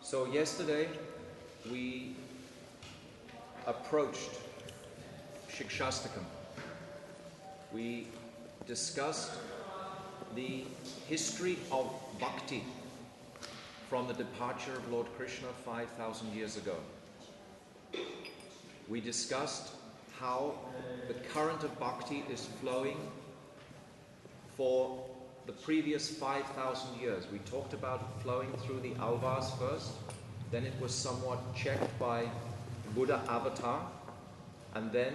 So yesterday we approached Shikshashtakam. We discussed the history of Bhakti from the departure of Lord Krishna 5,000 years ago. We discussed how the current of Bhakti is flowing for the previous 5,000 years. We talked about flowing through the Alvars first, then it was somewhat checked by Buddha avatar, and then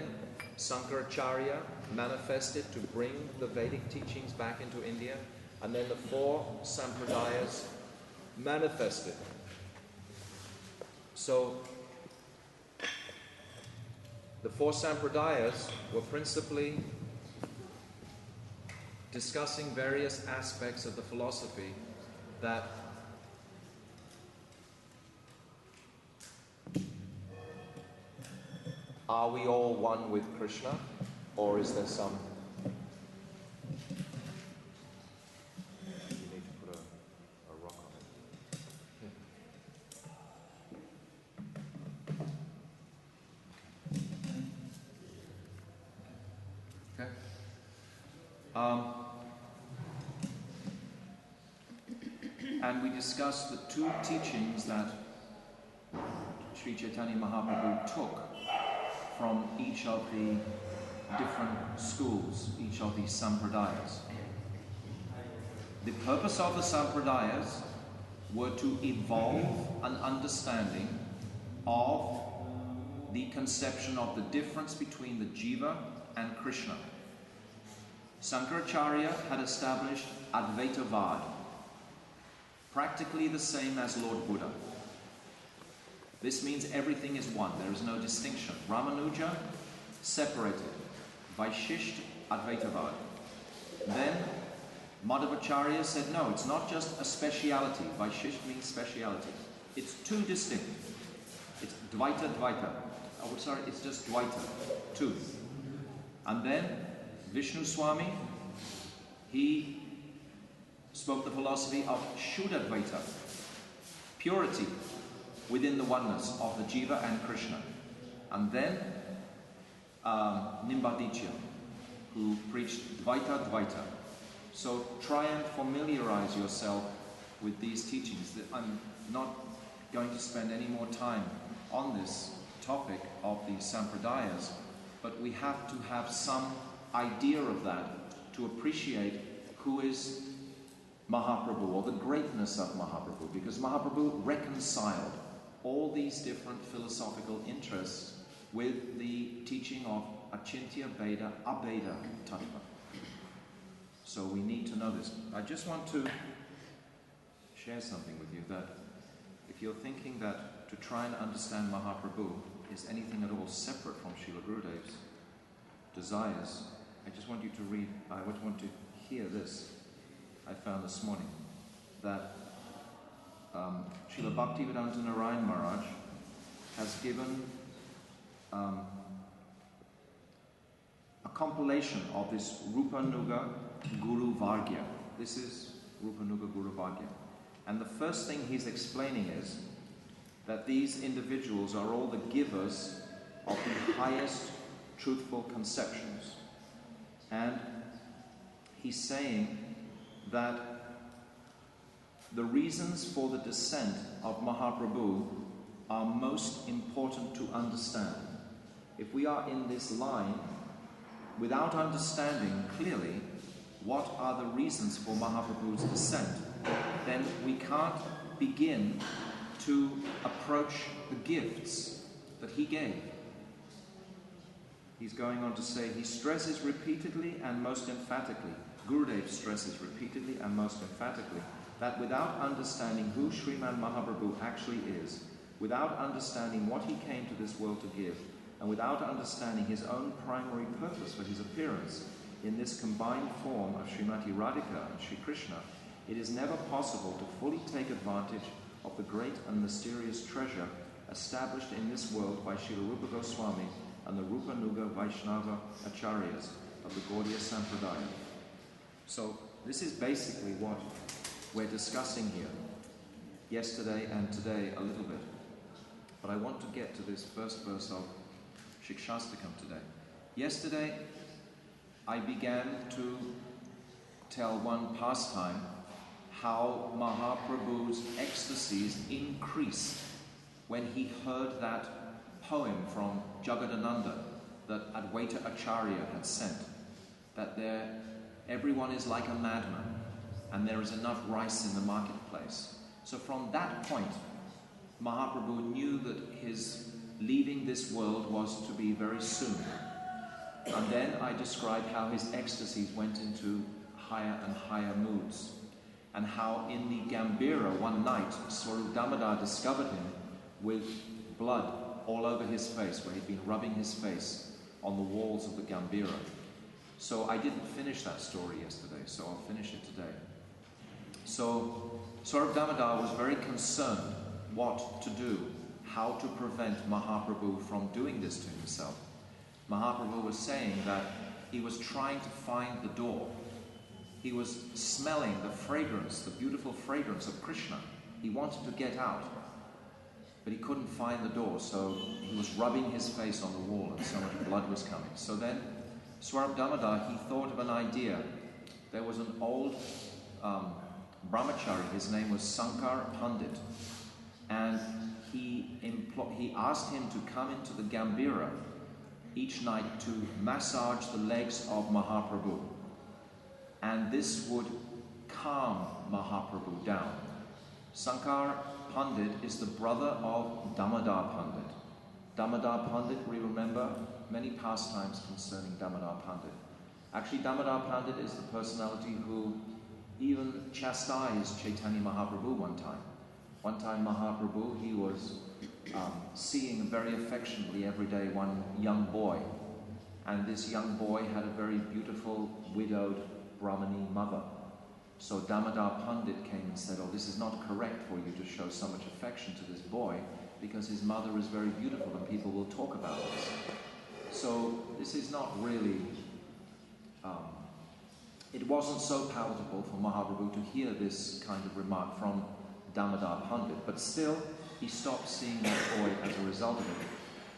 Sankaracharya manifested to bring the Vedic teachings back into India, and then the four sampradayas manifested. So the four sampradayas were principally discussing various aspects of the philosophy that are we all one with Krishna, or is there some... You need to put a rock on it. Okay. And we discussed the two teachings that Sri Chaitanya Mahaprabhu took from each of the different schools, each of these sampradayas. The purpose of the sampradayas were to evolve an understanding of the conception of the difference between the jiva and Krishna. Sankaracharya had established Advaitavad, practically the same as Lord Buddha. This means everything is one, there is no distinction. Ramanuja separated, Vaishishta Advaitavad. Then Madhvacharya said, no, it's not just a speciality. Vaishishta means speciality. It's two distinct. It's Dvaita, Dvaita. Oh, sorry, it's just Dvaita, two. And then Vishnu Swami, he spoke the philosophy of Shuddhadvaita, purity within the oneness of the jiva and Krishna. And then Nimbaditya, who preached Dvaita Dvaita. So try and familiarize yourself with these teachings. I'm not going to spend any more time on this topic of the sampradayas, but we have to have some idea of that to appreciate who is Mahaprabhu, or the greatness of Mahaprabhu, because Mahaprabhu reconciled all these different philosophical interests with the teaching of Achintya Bheda Abheda Tattva. So we need to know this. I just want to share something with you, that if you're thinking that to try and understand Mahaprabhu is anything at all separate from Srila Gurudev's desires, I just want you to read, I would want to hear this. I found this morning that Srila Bhaktivedanta Narayan Maharaj has given a compilation of this Rupa Nuga Guru Vargya. This is Rupa Nuga Guru Vargya. And the first thing he's explaining is that these individuals are all the givers of the highest truthful conceptions. And he's saying that the reasons for the descent of Mahaprabhu are most important to understand. If we are in this line without understanding clearly what are the reasons for Mahaprabhu's descent, then we can't begin to approach the gifts that he gave. He's going on to say, he stresses repeatedly and most emphatically, Gurudev stresses repeatedly and most emphatically, that without understanding who Sriman Mahaprabhu actually is, without understanding what he came to this world to give, and without understanding his own primary purpose for his appearance in this combined form of Srimati Radhika and Sri Krishna, it is never possible to fully take advantage of the great and mysterious treasure established in this world by Srila Rupa Goswami and the Rupa Nuga Vaishnava Acharyas of the Gaudiya Sampradaya. So this is basically what we're discussing here. yesterday and today a little bit. But I want to get to this first verse of Shikshashtakam today. Yesterday, I began to tell one pastime how Mahaprabhu's ecstasies increased when he heard that poem from Jagadananda that Advaita Acharya had sent, that everyone is like a madman and there is enough rice in the marketplace. So from that point, Mahaprabhu knew that his leaving this world was to be very soon. And then I described how his ecstasies went into higher and higher moods, and how in the Gambhira one night Swarup Damodar discovered him with blood all over his face, where he'd been rubbing his face on the walls of the Gambhira. So I didn't finish that story yesterday, so I'll finish it today. So Swarup Damodar was very concerned what to do, how to prevent Mahaprabhu from doing this to himself. Mahaprabhu was saying that he was trying to find the door. He was smelling the fragrance, the beautiful fragrance of Krishna. He wanted to get out, but he couldn't find the door, so he was rubbing his face on the wall and so much blood was coming. So then Swarup Damodar, he thought of an idea. There was an old brahmachari, his name was Sankar Pandit, and he asked him to come into the Gambhira each night to massage the legs of Mahaprabhu. And this would calm Mahaprabhu down. Sankar Pandit is the brother of Damodar Pandit. Damodar Pandit, we remember many pastimes concerning Damodar Pandit. Actually, Damodar Pandit is the personality who even chastised Chaitanya Mahaprabhu one time. One time Mahaprabhu, he was seeing very affectionately every day one young boy. And this young boy had a very beautiful widowed Brahmani mother. So Damodar Pandit came and said, "Oh, this is not correct for you to show so much affection to this boy, because his mother is very beautiful and people will talk about this." So this is not really, it wasn't so palatable for Mahaprabhu to hear this kind of remark from Damodar Pandit, but still he stopped seeing that boy as a result of it.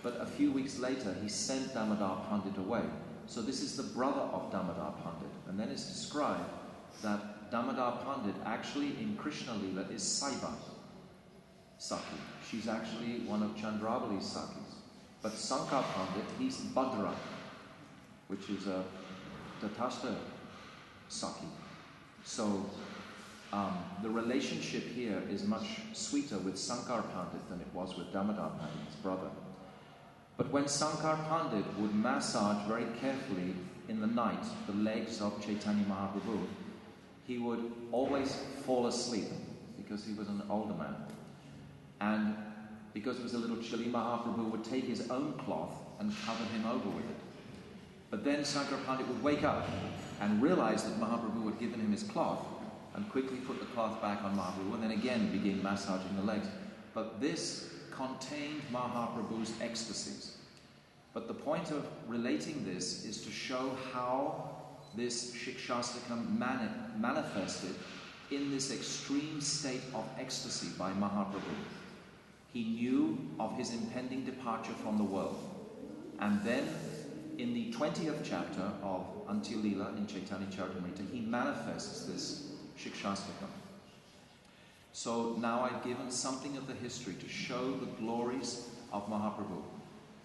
But a few weeks later he sent Damodar Pandit away. So this is the brother of Damodar Pandit. And then it's described that Damodar Pandit actually in Krishna Lila is Saiba Saki. She's actually one of Chandravali's Sakis. But Sankar Pandit, he's Bhadra, which is a Tatastha Saki. So the relationship here is much sweeter with Sankar Pandit than it was with Damodar Pandit, his brother. But when Sankar Pandit would massage very carefully in the night the legs of Chaitanya Mahaprabhu, he would always fall asleep because he was an older man. And because it was a little chilly, Mahaprabhu would take his own cloth and cover him over with it. But then Sankar Pandit would wake up and realize that Mahaprabhu had given him his cloth and quickly put the cloth back on Mahaprabhu and then again begin massaging the legs. But this contained Mahaprabhu's ecstasies. But the point of relating this is to show how this Shikshashtakam manifested in this extreme state of ecstasy by Mahaprabhu. He knew of his impending departure from the world. And then in the 20th chapter of Antya Lila in Chaitanya Charitamrita, he manifests this Shikshashtakam. So now I've given something of the history to show the glories of Mahaprabhu.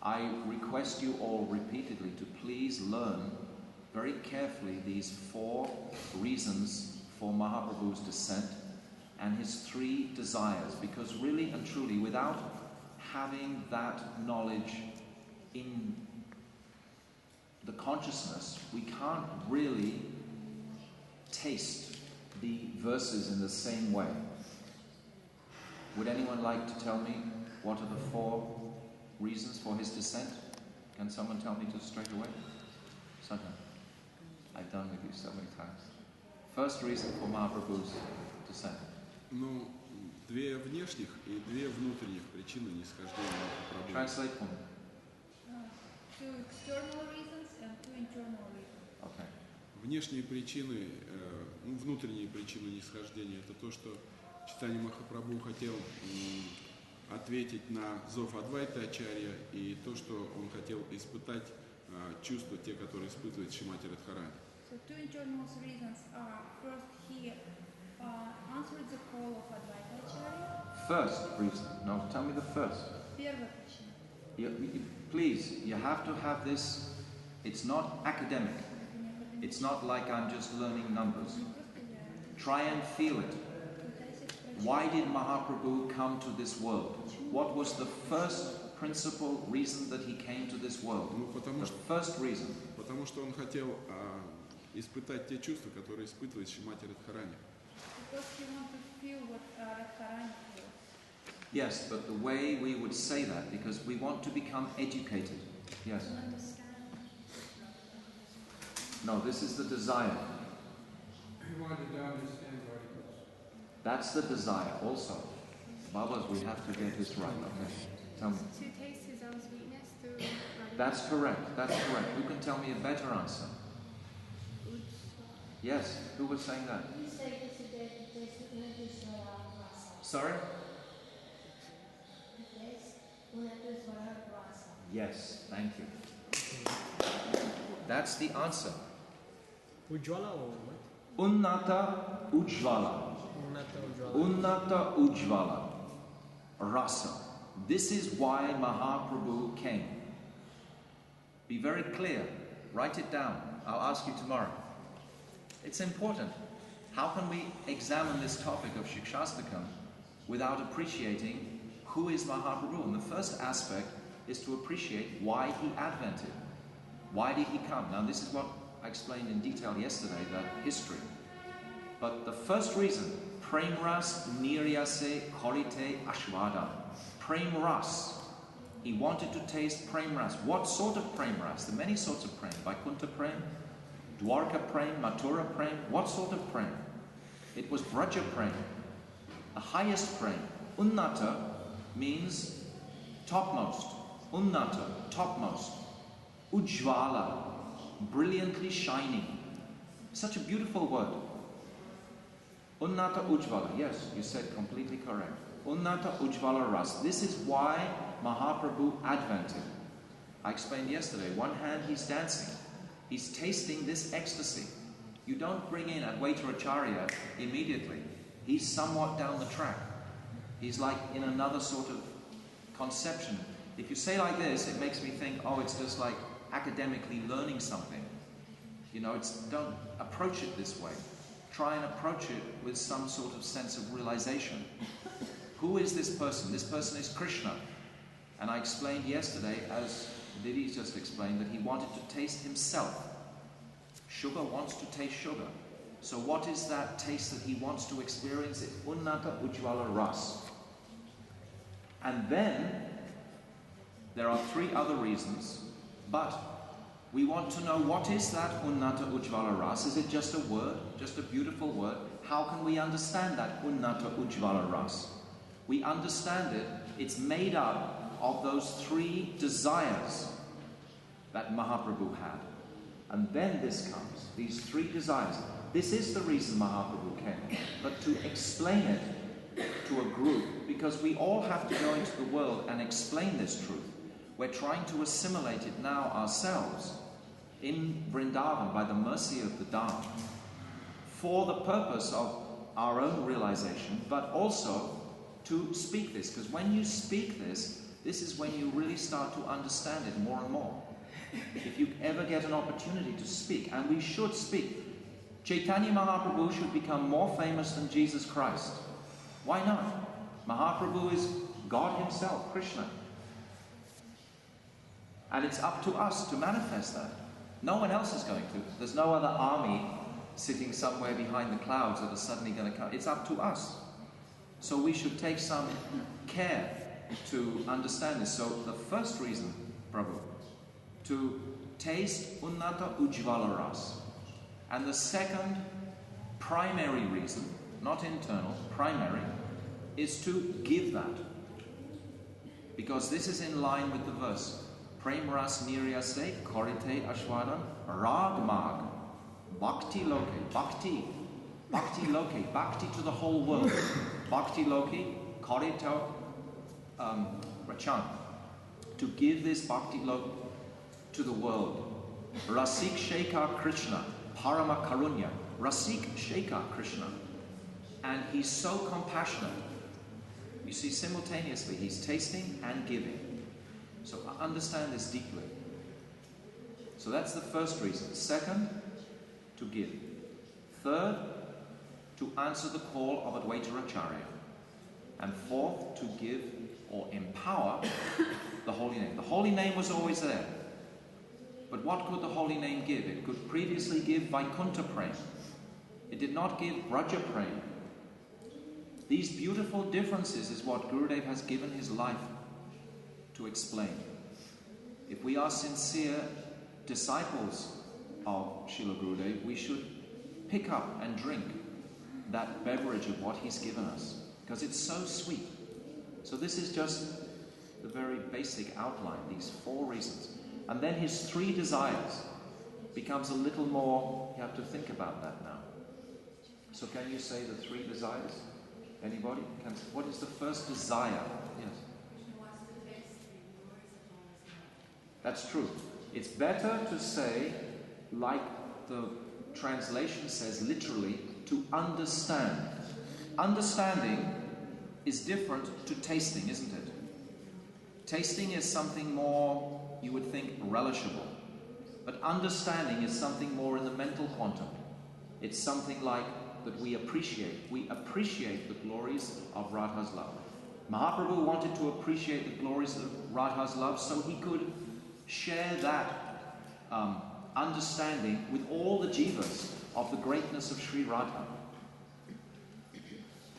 I request you all repeatedly to please learn very carefully these 4 reasons for Mahaprabhu's descent and his 3 desires, because really and truly, without having that knowledge in the consciousness, we can't really taste the verses in the same way. Would anyone like to tell me what are the 4 reasons for his descent? Can someone tell me just straight away? Sadhana. I've done with you so many times. First reason for Mahaprabhu's descent. Ну, 2 внешних и 2 внутренних причины нисхождения Mahaprabhu. Translate for me. 2 external reasons and 2 internal reasons. Okay. Внешние причины, внутренние причины нисхождения — это то, что Чайтанья Махапрабху хотел ответить на зов Адвайта Ачарья и то, что он хотел испытать чувства, те, которые испытывает Шримати Радхарани. So two internal reasons are, first, he answered the call of Advaita Acharya. First reason. No, tell me the first. Первая причина. Please, you have to have this. It's not academic. It's not like I'm just learning numbers. Try and feel it. Why did Mahaprabhu come to this world? What was the first principal reason that he came to this world? The first reason. Потому что он хотел испытать те чувства, которые испытывает Шримати Радхарани. Because he wanted to feel what Radharani feels. Yes, but the way we would say that, because we want to become educated. Yes. No, this is the desire. We wanted to understand articles. That's the desire also. Babas, we have to get this right. Okay. Tell me. To taste his own sweetness through. That's correct. That's correct. Who can tell me a better answer? Yes. Who was saying that? Sorry? Yes. Thank you. That's the answer. Ujjvala or what? Unnata Ujjvala. Unnata Ujjvala. Rasa. This is why Mahaprabhu came. Be very clear. Write it down. I'll ask you tomorrow. It's important. How can we examine this topic of Shikshashtakam without appreciating who is Mahaprabhu? And the first aspect is to appreciate why he advented. Why did he come? Now this is what I explained in detail yesterday, the history. But the first reason, Prem Ras Niryase Korite Ashvadam. Prem Ras. He wanted to taste Prem Ras. What sort of Prem Ras? There are many sorts of Prem. Vaikuntha Prem, Dwarka Prem, Mathura Prem. What sort of Prem? It was Braja Prem, the highest Prem. Unnata means topmost. Unnata, topmost. Ujjvala, brilliantly shining. Such a beautiful word. Unnata Ujjvala, yes, you said completely correct. Unnata Ujjvala Ras. This is why Mahaprabhu advented. I explained yesterday, one hand he's dancing. He's tasting this ecstasy. You don't bring in Advaita Acharya immediately. He's somewhat down the track. He's like in another sort of conception. If you say like this, it makes me think, oh, it's just like academically learning something. You know, don't approach it this way. Try and approach it with some sort of sense of realization. Who is this person? This person is Krishna. And I explained yesterday, as Didi just explained, that he wanted to taste himself. Sugar wants to taste sugar. So what is that taste that he wants to experience? It's Unnata Ujjvala Ras. And then, there are three other reasons, but we want to know, what is that Unnata Ujjvala Ras? Is it just a word, just a beautiful word? How can we understand that Unnata Ujjvala Ras? We understand it, it's made up of those three desires that Mahaprabhu had. And then this comes, these three desires. This is the reason Mahaprabhu came, but to explain it to a group, because we all have to go into the world and explain this truth. We're trying to assimilate it now ourselves in Vrindavan by the mercy of the Dharma for the purpose of our own realization, but also to speak this, because when you speak this, this is when you really start to understand it more and more. If you ever get an opportunity to speak, and we should speak, Chaitanya Mahaprabhu should become more famous than Jesus Christ. Why not? Mahaprabhu is God himself, Krishna. And it's up to us to manifest that. No one else is going to. There's no other army sitting somewhere behind the clouds that are suddenly going to come. It's up to us. So we should take some care to understand this. So the first reason, Prabhu, to taste Unnata Ujjvala Ras. And the second primary reason, not internal, primary, is to give that. Because this is in line with the verse. Prem Ras Niryase Korite Ashwadam Rag Mag Bhakti Loke. Bhakti. Bhakti loke, bhakti to the whole world. Bhakti loke, karito rachan. To give this bhakti loke to the world. Rasik Shekha Krishna, Parama Karunya. Rasik Shekha Krishna. And he's so compassionate. You see, simultaneously, he's tasting and giving. So understand this deeply. So that's the first reason. Second, to give. Third, to answer the call of Advaita Acharya. And fourth, to give or empower the holy name. The holy name was always there. But what could the holy name give? It could previously give Vaikuntha Prem. It did not give Braja Prem. These beautiful differences is what Gurudev has given his life to explain. If we are sincere disciples of Srila Gurudev, we should pick up and drink that beverage of what he's given us, because it's so sweet. So this is just the very basic outline, these 4 reasons. And then his 3 desires becomes a little more, you have to think about that now. So can you say the 3 desires? Anybody? What is the first desire? Yes. That's true. It's better to say, like the translation says literally, to understand. Understanding is different to tasting, isn't it? Tasting is something more, you would think, relishable. But understanding is something more in the mental quantum. It's something like that we appreciate. We appreciate the glories of Radha's love. Mahaprabhu wanted to appreciate the glories of Radha's love so he could share that understanding with all the jivas of the greatness of Sri Radha.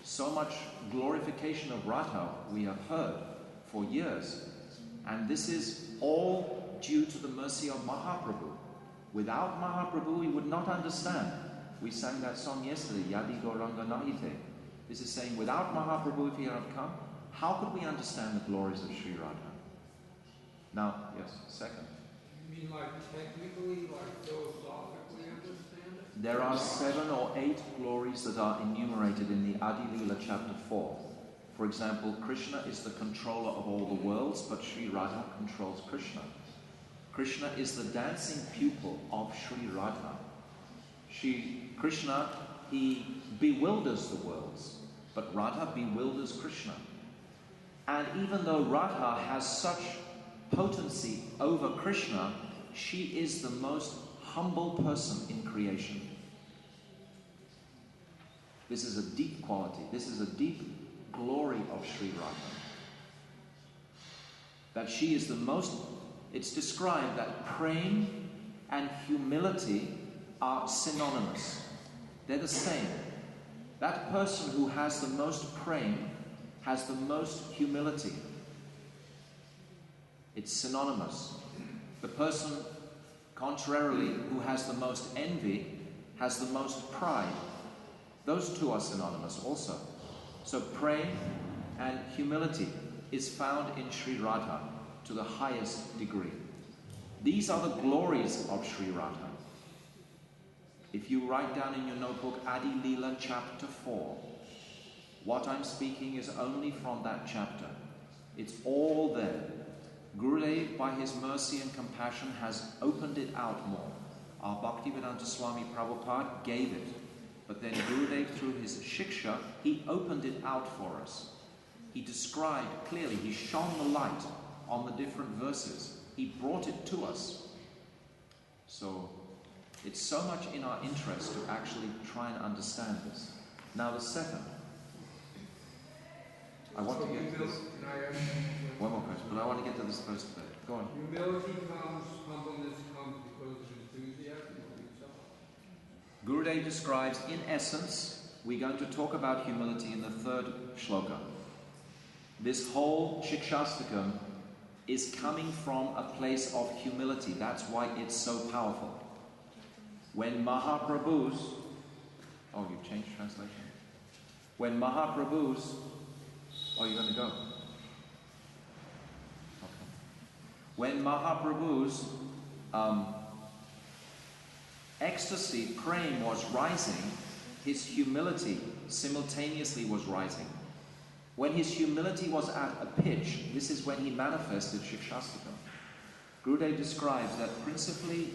So much glorification of Radha we have heard for years, and this is all due to the mercy of Mahaprabhu. Without Mahaprabhu, we would not understand. We sang that song yesterday, Yadi Gauranga Nahite. This is saying, without Mahaprabhu, if he had not come, how could we understand the glories of Sri Radha? Now, yes, second. You mean like technically, like philosophically understand it? There are 7 or 8 glories that are enumerated in the Adi Lila chapter 4. For example, Krishna is the controller of all the worlds, but Sri Radha controls Krishna. Krishna is the dancing pupil of Sri Radha. Krishna, he bewilders the worlds, but Radha bewilders Krishna. And even though Radha has such potency over Krishna, she is the most humble person in creation. This is a deep quality. This is a deep glory of Sri Radha. That she is the most, it's described that prem and humility are synonymous. They're the same. That person who has the most prem has the most humility. It's synonymous. The person, contrarily, who has the most envy has the most pride. Those two are synonymous also. So prem and humility is found in Sri Radha to the highest degree. These are the glories of Sri Radha. If you write down in your notebook Adi Lila chapter 4, what I'm speaking is only from that chapter. It's all there. Gurudev, by his mercy and compassion, has opened it out more. Our Bhaktivedanta Swami Prabhupada gave it. But then Gurudev, through his Shiksha, he opened it out for us. He described clearly, he shone the light on the different verses. He brought it to us. So it's so much in our interest to actually try and understand this. Now the second. I want to get to this. One more question, but I want to get to this first bit. Go on. Humility comes, humbleness comes because of enthusiasm of yourself. Gurudev describes, in essence, we're going to talk about humility in the 3rd shloka. This whole Shikshashtakam is coming from a place of humility. That's why it's so powerful. When Mahaprabhu's... Oh, you've changed translation. When Mahaprabhu's... Oh, you're going to go? Okay. When Mahaprabhu's ecstasy, prem, was rising, his humility simultaneously was rising. When his humility was at a pitch, this is when he manifested Shikshashtakam. Gurudev describes that principally,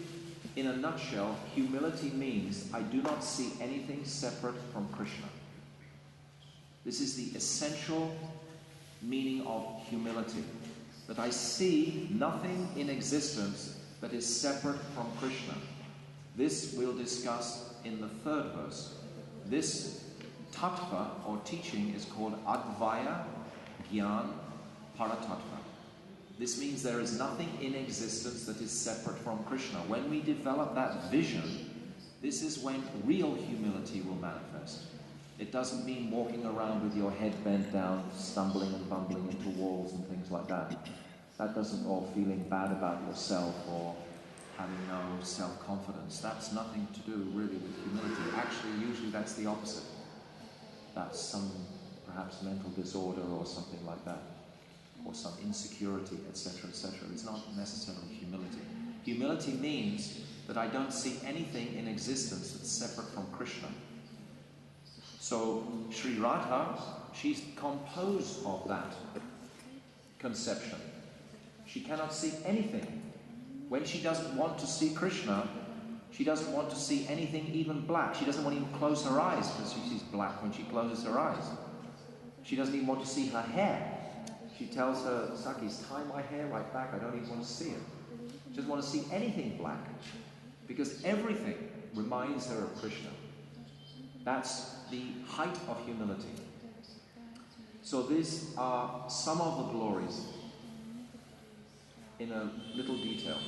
in a nutshell, humility means I do not see anything separate from Krishna. This is the essential meaning of humility, that I see nothing in existence that is separate from Krishna. This we'll discuss in the third verse. This tattva or teaching is called Advaya Gyan Paratattva. This means there is nothing in existence that is separate from Krishna. When we develop that vision, this is when real humility will manifest. It doesn't mean walking around with your head bent down, stumbling and bumbling into walls and things like that. That doesn't, or feeling bad about yourself or having no self-confidence. That's nothing to do really with humility. Actually, usually that's the opposite. That's some perhaps mental disorder or something like that, or some insecurity, etc., etc. It's not necessarily humility. Humility means that I don't see anything in existence that's separate from Krishna. So Sri Radha, she's composed of that conception. She cannot see anything. When she doesn't want to see Krishna, she doesn't want to see anything even black. She doesn't want to even close her eyes because she sees black when she closes her eyes. She doesn't even want to see her hair. She tells her Sakis, tie my hair right back, I don't even want to see it. She doesn't want to see anything black because everything reminds her of Krishna. That's the height of humility. So these are some of the glories in a little detail.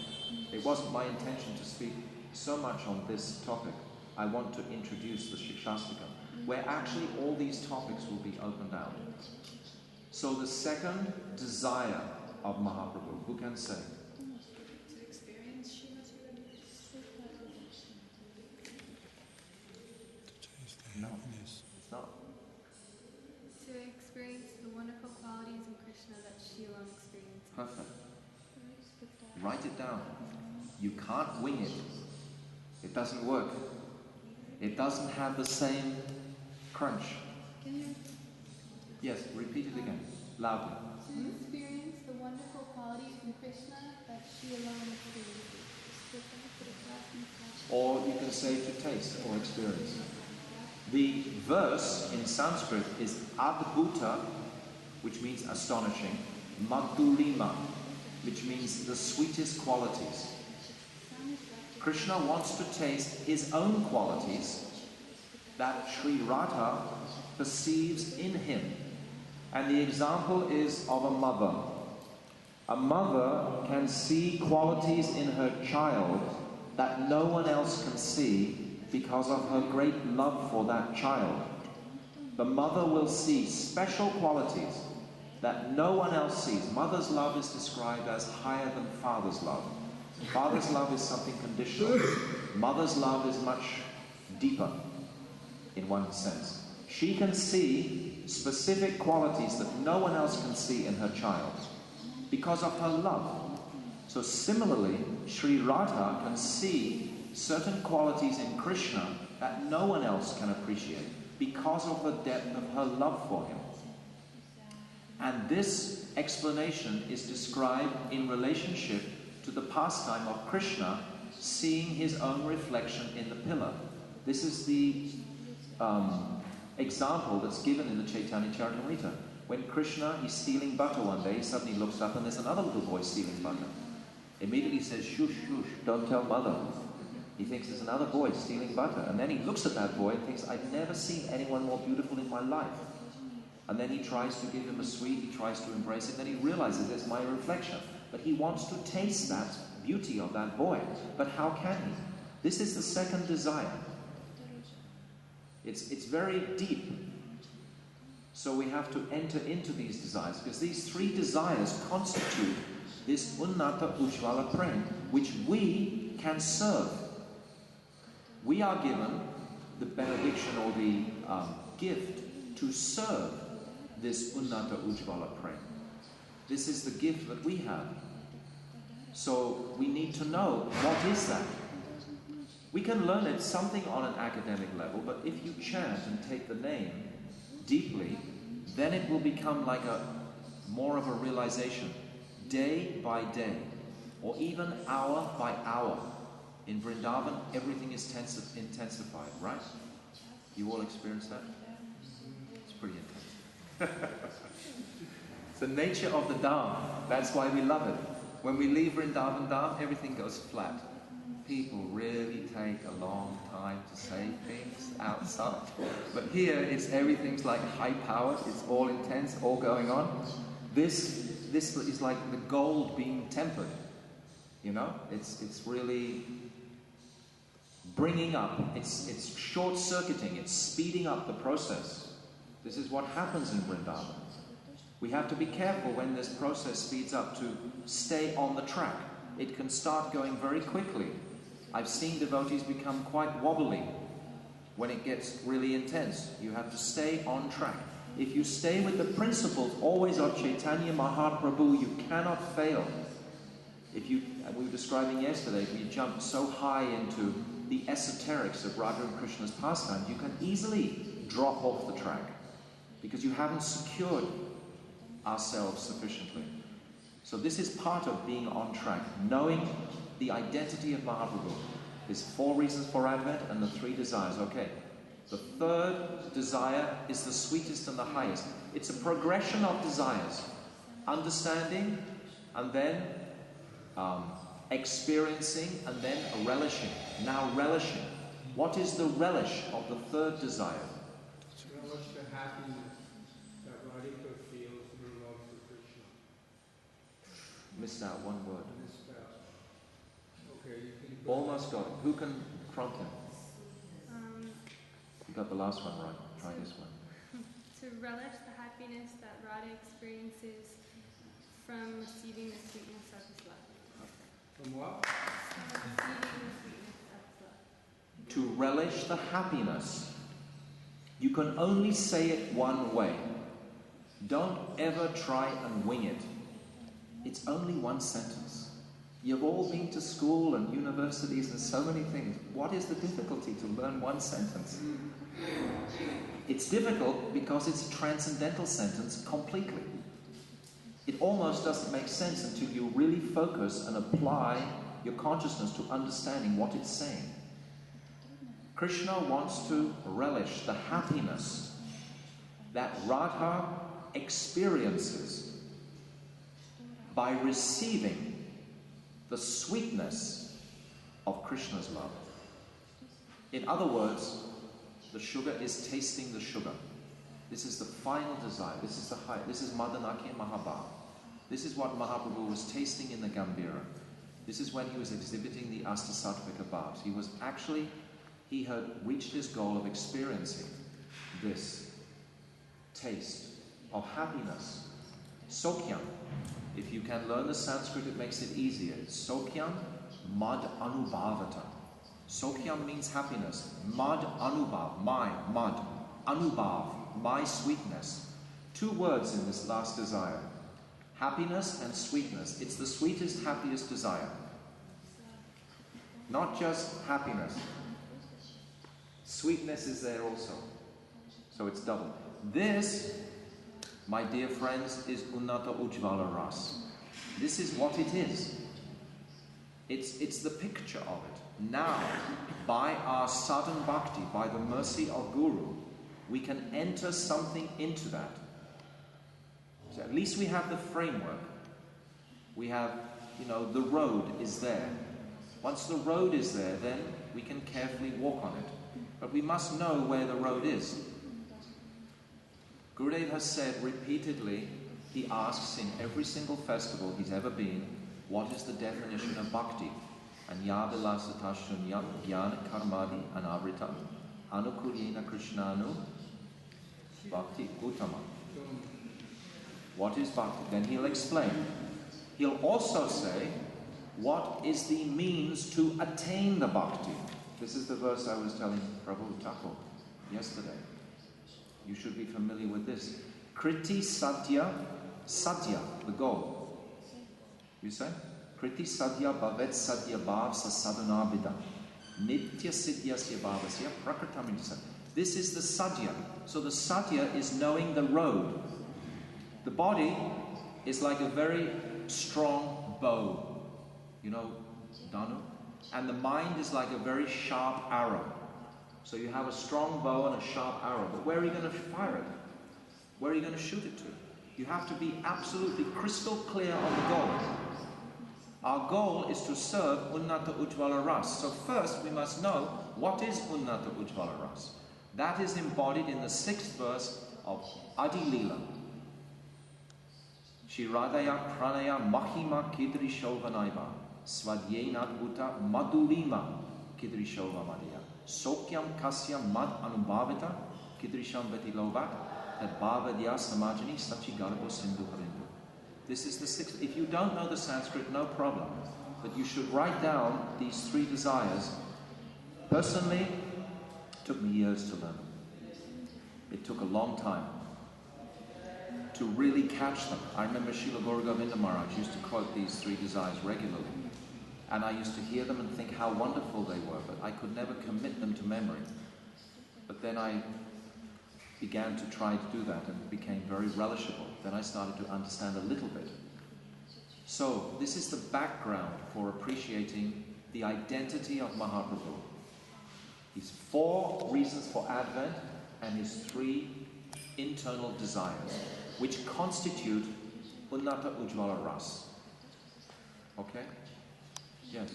It wasn't my intention to speak so much on this topic. I want to introduce the Shikshashtakam, where actually all these topics will be opened out. So the second desire of Mahaprabhu, who can say? To experience Srimati. No, it's not. To experience the wonderful qualities in Krishna that she alone experiences. Perfect. Write it down. You can't wing it. It doesn't work. It doesn't have the same crunch. Can you Yes, repeat it again, loudly. to experience the wonderful qualities in Krishna that she alone experiences? Or you can say to taste or experience. The verse in Sanskrit is adbhuta, which means astonishing, madhurima, which means the sweetest qualities. Krishna wants to taste his own qualities that Sri Radha perceives in him. And the example is of a mother. A mother can see qualities in her child that no one else can see because of her great love for that child. The mother will see special qualities that no one else sees. Mother's love is described as higher than father's love. Father's love is something conditional. Mother's love is much deeper, in one sense. She can see specific qualities that no one else can see in her child because of her love. So similarly, Sri Radha can see certain qualities in Krishna that no one else can appreciate because of the depth of her love for him. And this explanation is described in relationship to the pastime of Krishna seeing his own reflection in the pillar. This is the example that's given in the Chaitanya Charitamrita. When Krishna is stealing butter one day, he suddenly looks up and there's another little boy stealing butter. Immediately he says, shush, shush, don't tell mother. He thinks there's another boy stealing butter. And then he looks at that boy and thinks, I've never seen anyone more beautiful in my life. And then he tries to give him a sweet, he tries to embrace it, then he realizes it's my reflection. But he wants to taste that beauty of that boy. But how can he? This is the second desire. It's very deep. So we have to enter into these desires, because these three desires constitute this unnata ujjvala prem, which we can serve. We are given the benediction or the gift to serve this unnata ujjvala prem. This is the gift that we have. So we need to know, what is that? We can learn it something on an academic level, but if you chant and take the name deeply, then it will become like more of a realization, day by day, or even hour by hour. In Vrindavan, everything is intensified, right? You all experience that? It's pretty intense. It's the nature of the Dham. That's why we love it. When we leave Vrindavan Dham, everything goes flat. People really take a long time to say things outside. But here, everything's like high-powered. It's all intense, all going on. This is like the gold being tempered. You know, it's really bringing up. It's short-circuiting. It's speeding up the process. This is what happens in Vrindavan. We have to be careful when this process speeds up to stay on the track. It can start going very quickly. I've seen devotees become quite wobbly when it gets really intense. You have to stay on track. If you stay with the principles always of Chaitanya Mahaprabhu, you cannot fail. We were describing yesterday, if you jump so high into the esoterics of Radha and Krishna's pastimes, you can easily drop off the track because you haven't secured ourselves sufficiently. So this is part of being on track, knowing the identity of Mahaprabhu. There's 4 reasons for Advent and the 3 desires. Okay, the 3rd desire is the sweetest and the highest. It's a progression of desires. Understanding, and then experiencing, and then relishing. Now relishing. What is the relish of the 3rd desire? Relish the happiness that Radhika feels in her love for Krishna. Missed out one word. Okay, you can Almost got it. Who can prompt him? You got the last one right. Try this one. To relish the happiness that Radha experiences from receiving the sweetness of his love. From what? From receiving the sweetness of his love. To relish the happiness. You can only say it one way. Don't ever try and wing it. It's only one sentence. You've all been to school and universities and so many things. What is the difficulty to learn one sentence? It's difficult because it's a transcendental sentence completely. It almost doesn't make sense until you really focus and apply your consciousness to understanding what it's saying. Krishna wants to relish the happiness that Radha experiences by receiving the sweetness of Krishna's love. In other words, the sugar is tasting the sugar. This is the final desire. This is the high. This is Madanaki Mahabhav. This is what Mahaprabhu was tasting in the Gambhira. This is when he was exhibiting the Astasattvika bhavs. He had reached his goal of experiencing this taste of happiness. Sokyam. If you can learn the Sanskrit, it makes it easier. Sokyam mad anubhavata. Sokyam means happiness. Mad anubhav, my, mad. Anubhav, my sweetness. 2 words in this last desire. Happiness and sweetness. It's the sweetest, happiest desire. Not just happiness. Sweetness is there also. So it's double. This, my dear friends, is Unnata Ujjvala Ras. This is what it is. It's the picture of it. Now, by our sadhana bhakti, by the mercy of Guru, we can enter something into that. So at least we have the framework. We have, the road is there. Once the road is there, then we can carefully walk on it. But we must know where the road is. Gurudev has said repeatedly, he asks in every single festival he's ever been, what is the definition of bhakti? Anyavilasata shunyam jnana karmadi anavritam anukulyena krishnanu bhakti uttama. What is bhakti? Then he'll explain. He'll also say, what is the means to attain the bhakti? This is the verse I was telling Prabhu Thakur yesterday. You should be familiar with this. Kriti Satya, Satya, the goal. You say? Kriti Satya Bhavet Satya Bhav Sa Sadhana Vida. Nitya nitya siddhyasya bhavasya prakritamidisa. This is the sadhya. So the sadhya is knowing the road. The body is like a very strong bow. You know, Danu? And the mind is like a very sharp arrow. So you have a strong bow and a sharp arrow. But where are you going to fire it? Where are you going to shoot it to? You have to be absolutely crystal clear on the goal. Our goal is to serve Unnata Ujjvala Ras. So first we must know what is Unnata Ujjvala Ras. That is embodied in the 6th verse of Adi Leela. Shiradaya pranaya mahima kidrishovanaiva svadyena bhuta madhurima kidrishovamadiya sokyam kasyam mad anubhavita kidrisham vetilovat tadbhavadya samajani sachigarbo sindhu harindu. This is the 6th. If you don't know the Sanskrit, no problem. But you should write down these 3 desires. Personally, it took me years to learn. It took a long time to really catch them. I remember Srila Gaura Govinda Maharaj used to quote these 3 desires regularly. And I used to hear them and think how wonderful they were, but I could never commit them to memory. But then I began to try to do that and it became very relishable. Then I started to understand a little bit. So this is the background for appreciating the identity of Mahaprabhu. His 4 reasons for Advent and his 3 internal desires, which constitute Unnata Ujjvala Ras. Okay? Yes?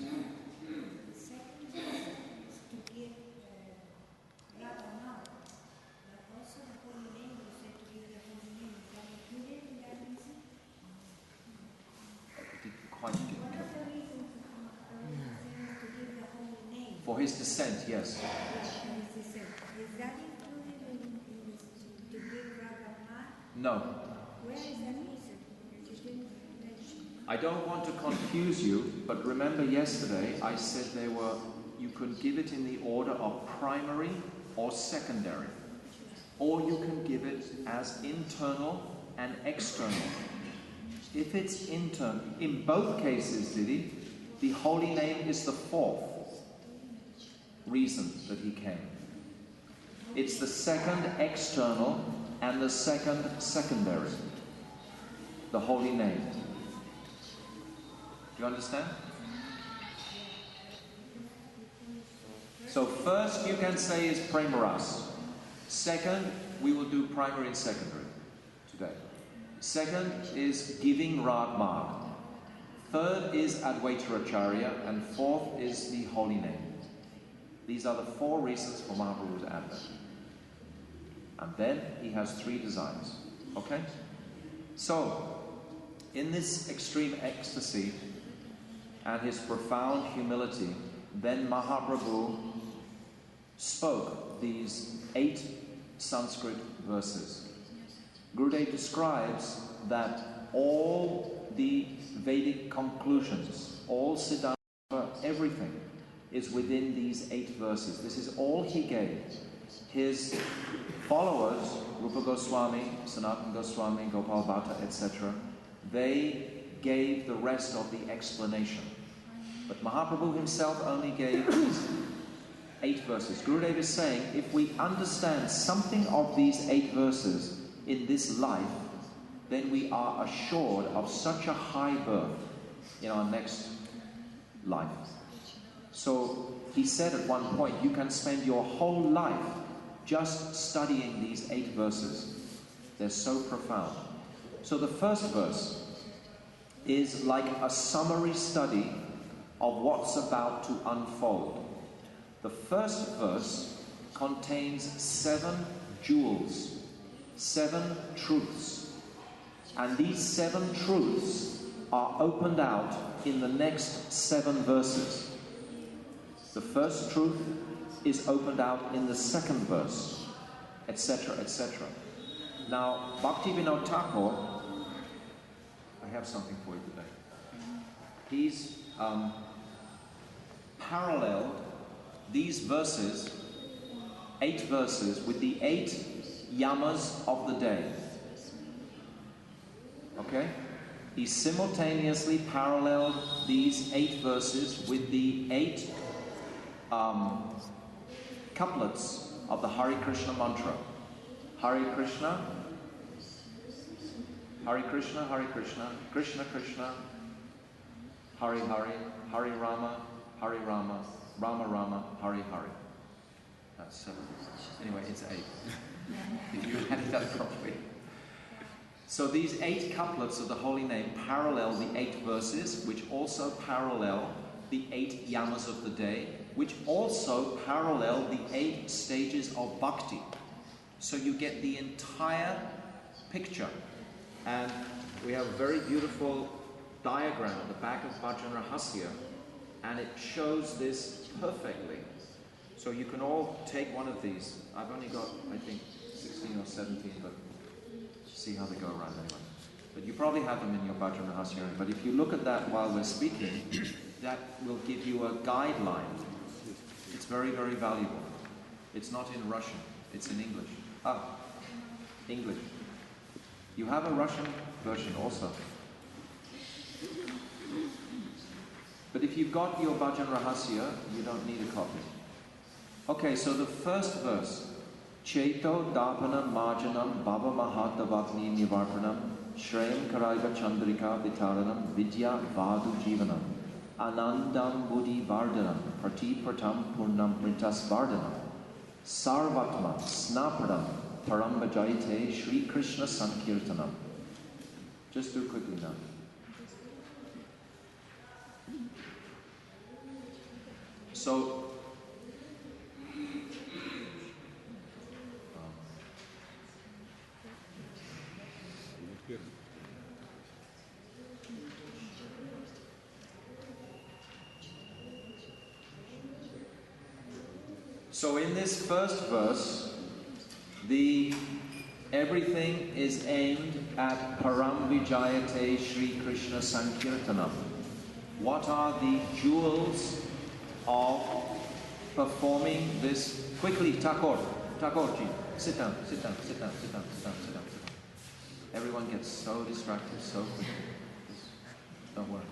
For his descent, yes. Is that included to give Radha? No. Where is that reason? You didn't mention. I don't want to confuse you, but remember yesterday I said you could give it in the order of primary or secondary. Or you can give it as internal and external. If it's internal, in both cases, Didi, the holy name is the 4th reason that he came. It's the 2nd external and the 2nd secondary. The holy name. Do you understand? So first you can say is Premaras. Second, we will do primary and secondary today. Second is giving Rag Marg. Third is Advaita Acharya, and 4th is the holy name. These are the 4 reasons for Mahaprabhu's Advent. And then he has 3 desires. Okay? So, in this extreme ecstasy and his profound humility, then Mahaprabhu spoke these 8 Sanskrit verses. Gurudev describes that all the Vedic conclusions, all Siddhanta, everything is within these 8 verses. This is all he gave. His followers, Rupa Goswami, Sanatana Goswami, Gopal Bhatta, etc., they gave the rest of the explanation. But Mahaprabhu himself only gave these 8 verses. Gurudev is saying, if we understand something of these 8 verses in this life, then we are assured of such a high birth in our next life. So he said at one point, you can spend your whole life just studying these 8 verses. They're so profound. So the first verse is like a summary study of what's about to unfold. The first verse contains 7 jewels, 7 truths. And these 7 truths are opened out in the next 7 verses. The first truth is opened out in the 2nd verse, etc., etc. Now, Bhaktivedanta Thakur, I have something for you today. He's paralleled these verses, 8 verses, with the 8 yamas of the day. Okay? He simultaneously paralleled these 8 verses with the 8 couplets of the Hare Krishna mantra. Hare Krishna, Hare Krishna, Hare Krishna, Krishna Krishna, Hare Hare, Hare Rama, Hare Rama, Rama Rama, Hare Hare. That's 7. Anyway, it's 8. If you had it up properly. So these 8 couplets of the holy name parallel the 8 verses, which also parallel the 8 yamas of the day, which also parallel the 8 stages of bhakti. So you get the entire picture. And we have a very beautiful diagram at the back of Bhajan Rahasya, and it shows this perfectly. So you can all take one of these. I've only got, I think, 16 or 17, but see how they go around anyway. But you probably have them in your Bhajan Rahasya. But if you look at that while we're speaking, that will give you a guideline. It's very, very valuable. It's not in Russian, it's in English. English. You have a Russian version also. But if you've got your Bhajan Rahasya, you don't need a copy. Okay, so the first verse. Ceto darpana marjanam bhava mahatavakni nivarpanam shreyam karaiva chandrika vitaranam vidya vadu jivanam anandam buddhi vardhanam prati pratam purnam printas vardhanam sarvatma snapadam paramba jayate Shri Krishna Sankirtanam. Just do it quickly now. So, so in this first verse, everything is aimed at Param Vijayate Shri Krishna Sankirtanam. What are the jewels of performing this? Quickly, Thakurji, sit down. Everyone gets so distracted so quickly. Don't worry.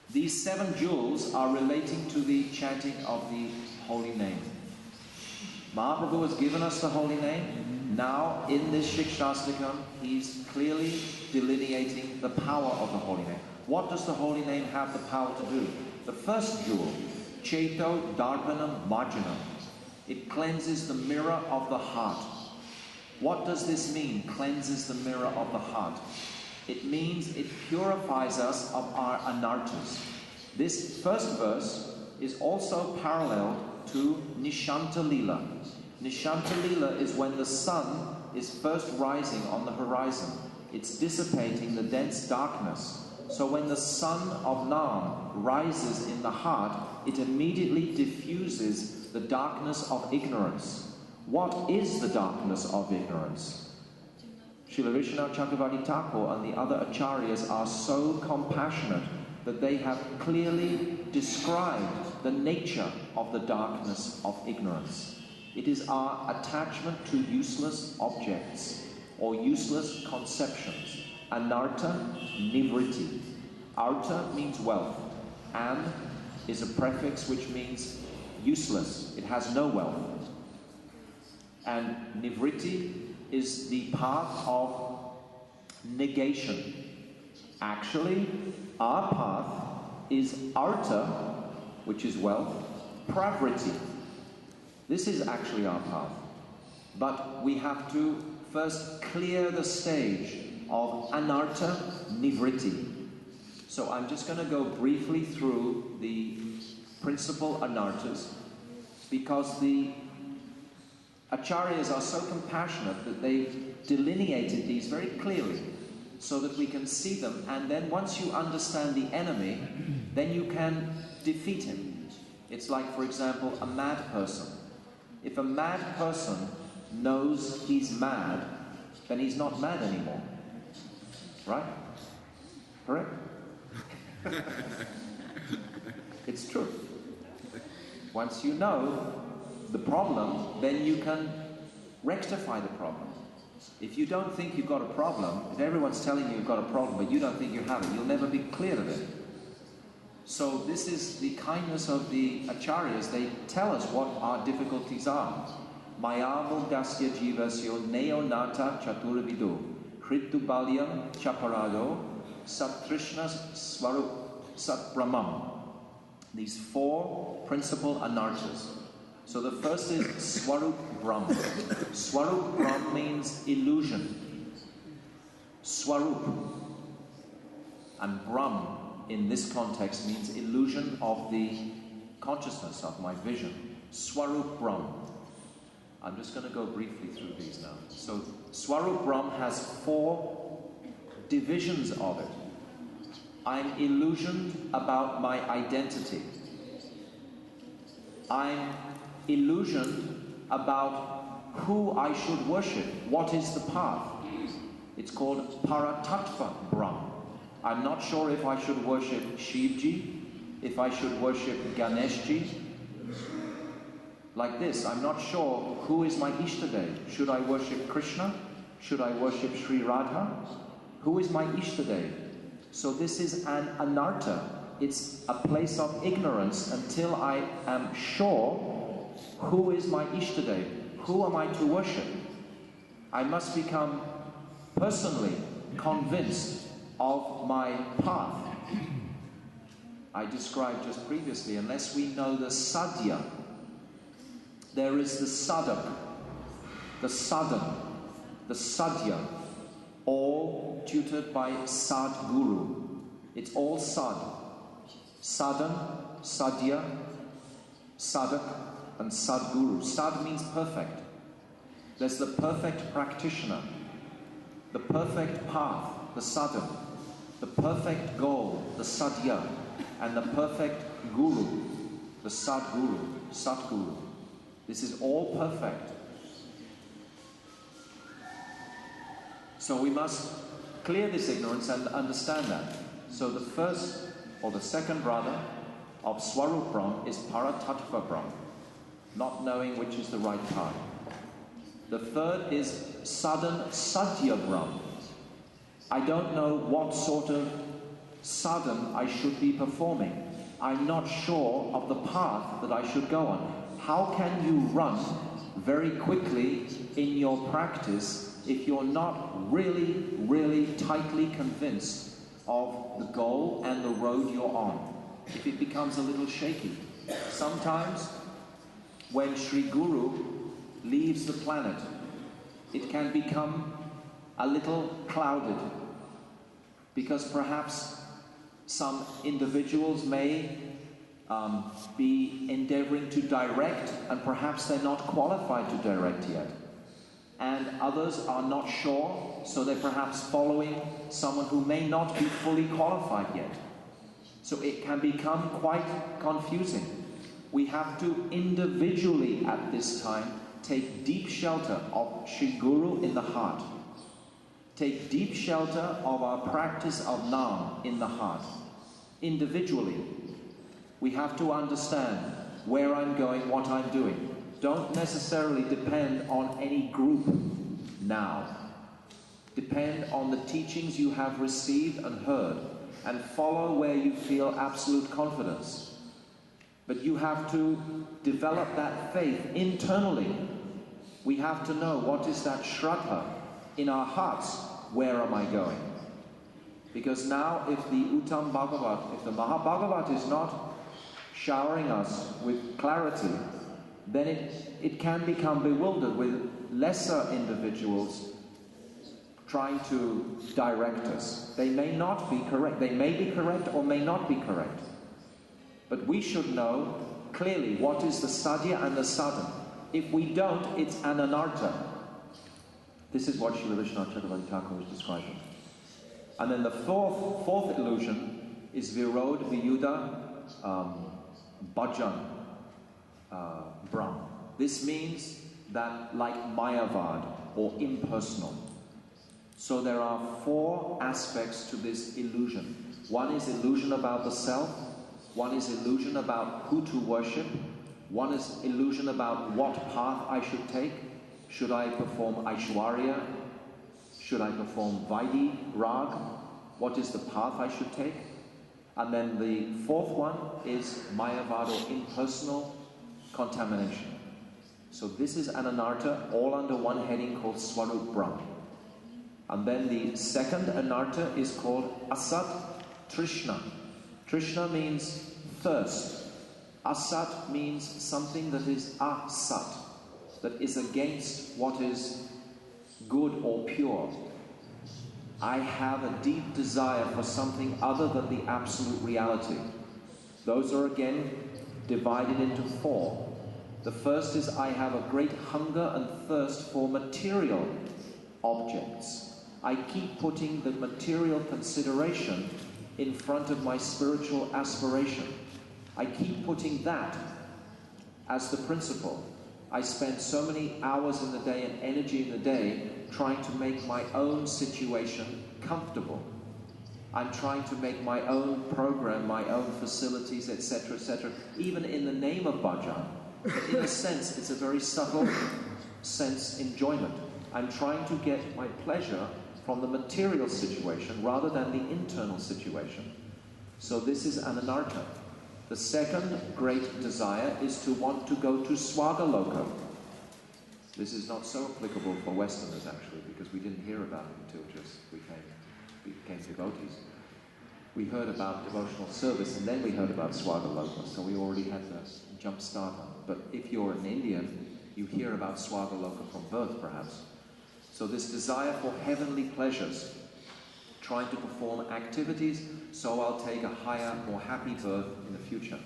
These 7 jewels are relating to the chanting of the holy name. Mahaprabhu has given us the holy name. Now, in this Shikshashtakam, he's clearly delineating the power of the holy name. What does the holy name have the power to do? The first jewel, ceto darpana marjanam. It cleanses the mirror of the heart. What does this mean, cleanses the mirror of the heart? It means it purifies us of our anarthas. This first verse is also parallel to Nishanta Lila. Nishanta Lila is when the sun is first rising on the horizon. It's dissipating the dense darkness. So when the sun of Nam rises in the heart, it immediately diffuses the darkness of ignorance. What is the darkness of ignorance? Srila Vishwanath Chakravarti Thakur and the other acharyas are so compassionate that they have clearly described the nature of the darkness of ignorance. It is our attachment to useless objects or useless conceptions. Anartha, nivritti. Artha means wealth. An is a prefix which means useless. It has no wealth. And nivritti is the path of negation. Actually, our path is artha, which is wealth, pravritti. This is actually our path. But we have to first clear the stage of anartha nivritti. So I'm just going to go briefly through the principal anarthas, because the acharyas are so compassionate that they've delineated these very clearly so that we can see them, and then once you understand the enemy, then you can defeat him. It's like, for example, a mad person. If a mad person knows he's mad, then he's not mad anymore. Right? Correct? It's true. Once you know the problem, then you can rectify the problem. If you don't think you've got a problem, if everyone's telling you you've got a problem but you don't think you have it, you'll never be clear of it. So this is the kindness of the acharyas. They tell us what our difficulties are. Mayamu dasya jivasyo neonata chaturavido hritu balyam chaparado satrishna swarup satbrahmam. These four principal anarthas. So the first is Swarup Brahm. Swarup Brahm means illusion. Swarup. And Brahm in this context means illusion of the consciousness, of my vision. Swarup Brahm. I'm just going to go briefly through these now. So Swarup Brahm has four divisions of it. I'm illusioned about my identity. I'm illusioned about who I should worship. What is the path? It's called Paratattva Brahm. I'm not sure if I should worship Shivji, if I should worship Ganeshji. Like this, I'm not sure who is my Ishtadev. Should I worship Krishna? Should I worship Sri Radha? Who is my Ishtadev? So this is an anartha. It's a place of ignorance until I am sure who is my Ishtadev. Who am I to worship? I must become personally convinced of my path. I described just previously, unless we know the sadhya, there is the sadak, the sadhan, the sadhya, all tutored by Sadguru. It's all sad. Sadhan, sadhya, sadak, and Sadguru. Sad means perfect. There's the perfect practitioner, the perfect path, the sadhan, the perfect goal, the sadhya, and the perfect guru, the Sadguru, Satguru. This is all perfect. So we must clear this ignorance and understand that. So the first or the second rather of Swarup Brahm is Paratattva Brahm, not knowing which is the right path. The third is Sadhan Sadhya Brahm. I don't know what sort of sadhan I should be performing. I'm not sure of the path that I should go on. How can you run very quickly in your practice if you're not really, really tightly convinced of the goal and the road you're on? If it becomes a little shaky. Sometimes when Sri Guru leaves the planet, it can become a little clouded, because perhaps some individuals may be endeavoring to direct, and perhaps they're not qualified to direct yet. And others are not sure, so they're perhaps following someone who may not be fully qualified yet. So it can become quite confusing. We have to individually at this time take deep shelter of Sri Guru in the heart. Take deep shelter of our practice of Nam in the heart. Individually. We have to understand where I'm going, what I'm doing. Don't necessarily depend on any group now. Depend on the teachings you have received and heard, and follow where you feel absolute confidence. But you have to develop that faith internally. We have to know what is that shraddha in our hearts. Where am I going? Because now if the Uttam Bhagavat, if the Mahabhagavat is not showering us with clarity, then it can become bewildered with lesser individuals trying to direct us. They may not be correct. They may be correct or may not be correct. But we should know clearly what is the sadhya and the sadhan. If we don't, it's an anartha. This is what Srila Vishwanath Chakravarti Thakur was describing. And then the fourth illusion is Virod Viyuddha Bhajan Brahm. This means that like Mayavad or impersonal. So there are four aspects to this illusion. One is illusion about the self. One is illusion about who to worship. One is illusion about what path I should take. Should I perform Aishwarya? Should I perform Vaidhi, Rag? What is the path I should take? And then the fourth one is mayavad, or impersonal contamination. So this is an anartha, all under one heading called Swarup Brahm. And then the second anartha is called asat trishna. Trishna means thirst. Asat means something that is asat, that is against what is good or pure. I have a deep desire for something other than the absolute reality. Those are again divided into four. The first is I have a great hunger and thirst for material objects. I keep putting the material consideration in front of my spiritual aspiration. I keep putting that as the principle. I spend so many hours in the day and energy in the day trying to make my own situation comfortable. I'm trying to make my own program, my own facilities, etc., etc., even in the name of bhajan. But in a sense, it's a very subtle sense enjoyment. I'm trying to get my pleasure from the material situation rather than the internal situation. So this is an anartha. The second great desire is to want to go to Swagaloka. This is not so applicable for Westerners actually, because we didn't hear about it until just we became devotees. We heard about devotional service and then we heard about Swagaloka, so we already had the jump start on it. But if you're an Indian, you hear about Swagaloka from birth perhaps. So this desire for heavenly pleasures, trying to perform activities so I'll take a higher, more happy birth in the future.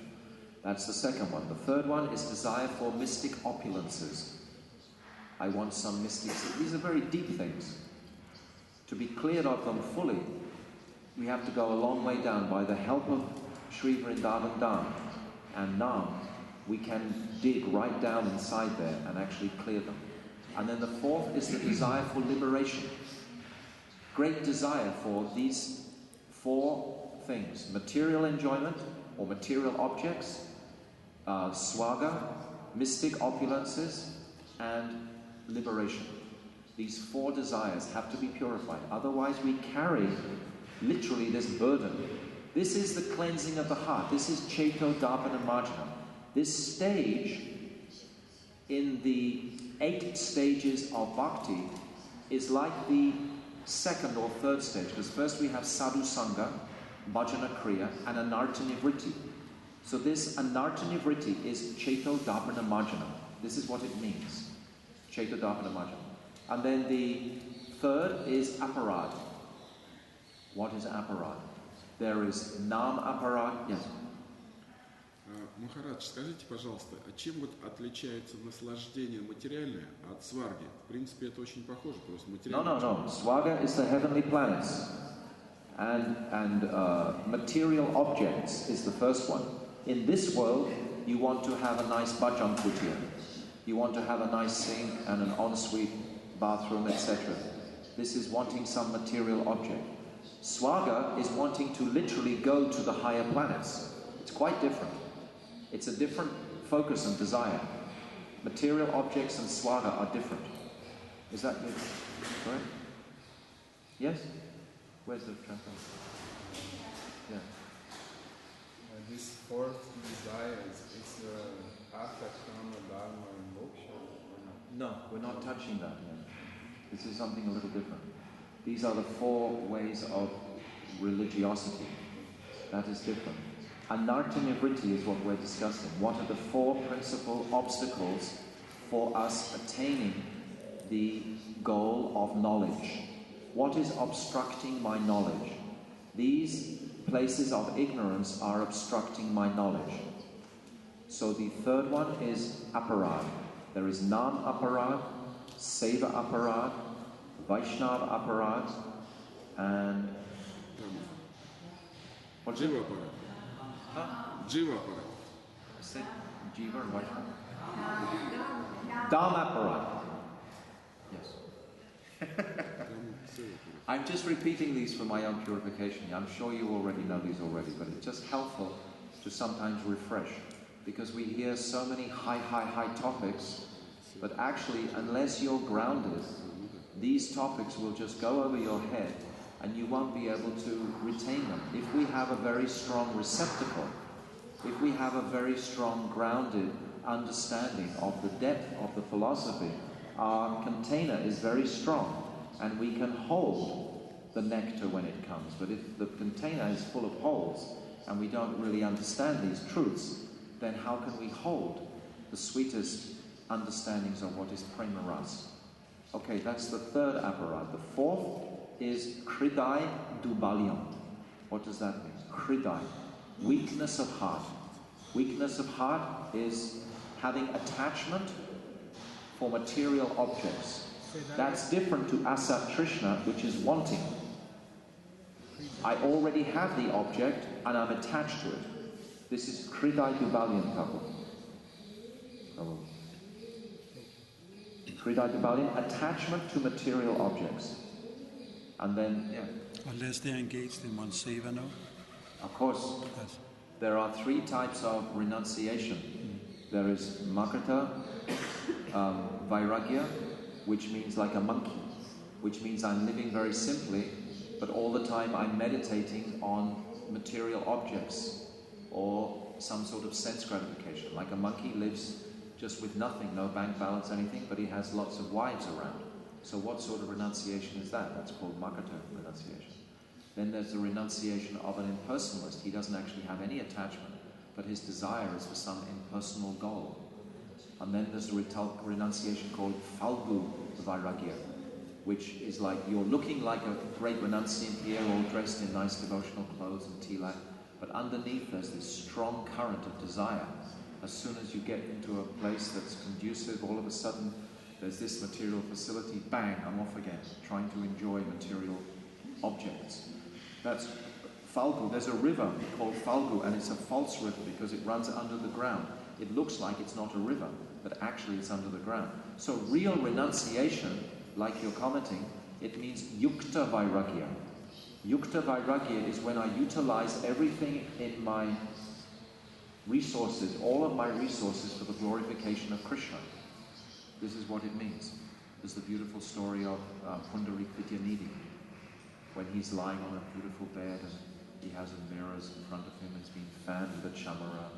That's the second one. The third one is desire for mystic opulences. I want some mystic... These are very deep things. To be cleared of them fully, we have to go a long way down. By the help of Sri Vrindavan Dham and Nam, we can dig right down inside there and actually clear them. And then the fourth is the desire for liberation. Great desire for these four things: material enjoyment or material objects, swaga, mystic opulences, and liberation. These four desires have to be purified. Otherwise we carry literally this burden. This is the cleansing of the heart. This is ceto, darpana, marjanam. This stage in the 8 stages of bhakti is like the second or third stage, because first we have sadhu sangha, bhajana kriya, and anartha nivritti. So this anartha nivritti is ceto, darpana, marjanam. This is what it means. Ceto, darpana, marjanam. And then the third is aparad. What is aparad? There is nam aparad. Yes. Махарадж, скажите, пожалуйста, а чем вот отличается наслаждение материальное от сварги? В принципе, это очень похоже, то есть материальное. No. Swaga is the heavenly planets, and material objects is the first one. In this world, you want to have a nice bhajan kutia. You want to have a nice sink and an ensuite bathroom, etc. This is wanting some material object. Swaga is wanting to literally go to the higher planets. It's quite different. It's a different focus and desire. Material objects and swaga are different. Is that correct? Yes? Where's the translation? Yeah. This fourth desire, it's artha, kama, dharma, and moksha? No, we're not touching that yet. This is something a little different. These are the 4 ways of religiosity. That is different. Anartha nivritti is what we're discussing. What are the 4 principal obstacles for us attaining the goal of knowledge? What is obstructing my knowledge? These places of ignorance are obstructing my knowledge. So the third one is aparad. There is nam aparad, seva aparad, vaishnava aparad, and... What's it? Jiva aparad. Jiva aparad. I said jiva and vaishnava. Dham aparad. Yes. I'm just repeating these for my own purification. I'm sure you already know these already, but it's just helpful to sometimes refresh, because we hear so many high topics, but actually, unless you're grounded, these topics will just go over your head and you won't be able to retain them. If we have a very strong receptacle, if we have a very strong grounded understanding of the depth of the philosophy, our container is very strong and we can hold the nectar when it comes. But if the container is full of holes and we don't really understand these truths, then how can we hold the sweetest understandings of what is prema ras? Okay, that's the third aparad. The fourth is kridai dubalyam. What does that mean? Kridai, weakness of heart. Weakness of heart is having attachment for material objects. That's different to asat trishna, which is wanting. I already have the object and I'm attached to it. This is kridai dubalyam couple. Kridai dubalyam, attachment to material objects. And then, unless they're engaged in one seva, no? Of course. Yes. There are three types of renunciation. There is makrata, vairagya, which means like a monkey, which means I'm living very simply, but all the time I'm meditating on material objects or some sort of sense gratification. Like a monkey lives just with nothing, no bank balance, anything, but he has lots of wives around. So what sort of renunciation is that? That's called makrata renunciation. Then there's the renunciation of an impersonalist. He doesn't actually have any attachment, but his desire is for some impersonal goal. And then there's a renunciation called falgu vairagya, which is like you're looking like a great renunciant here, all dressed in nice devotional clothes and tilak, but underneath there's this strong current of desire. As soon as you get into a place that's conducive, all of a sudden there's this material facility, bang, I'm off again, trying to enjoy material objects. That's Falgu. There's a river called Falgu, and it's a false river because it runs under the ground. It looks like it's not a river, but actually it's under the ground. So real renunciation, like you're commenting, it means yukta vairagya. Yukta vairagya is when I utilize everything in my resources, all of my resources for the glorification of Krishna. This is what it means. There's the beautiful story of Pundarik Vidyanidhi, when he's lying on a beautiful bed and he has mirrors in front of him and he's being fanned with a chamara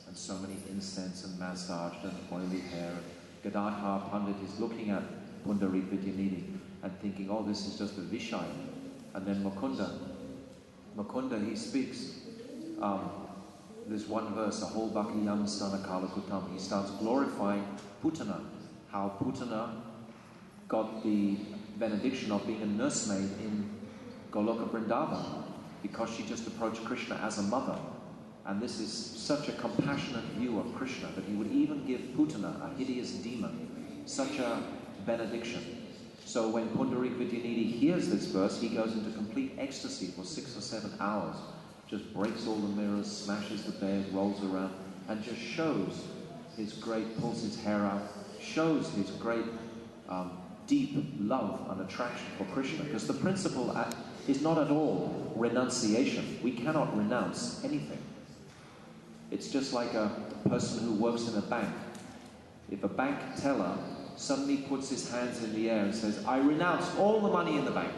and so many incense and massaged and oily hair. And Gadadhar Pandit is looking at Pundarik Vidyanidhi and thinking, oh, this is just a Vishaya. And then Mukunda, he speaks. There's one verse, Aho Bhakiyam Stana Kalakutam. He starts glorifying Putana, how Putana got the benediction of being a nursemaid in Goloka Vrindavan because she just approached Krishna as a mother. And this is such a compassionate view of Krishna that he would even give Putana, a hideous demon, such a benediction. So when Pundarik Vidyanidhi hears this verse, he goes into complete ecstasy for 6 or 7 hours, just breaks all the mirrors, smashes the bed, rolls around, and just shows his great, pulls his hair out, shows his great deep love and attraction for Krishna. Because the principle is not at all renunciation. We cannot renounce anything. It's just like a person who works in a bank. If a bank teller suddenly puts his hands in the air and says, I renounce all the money in the bank,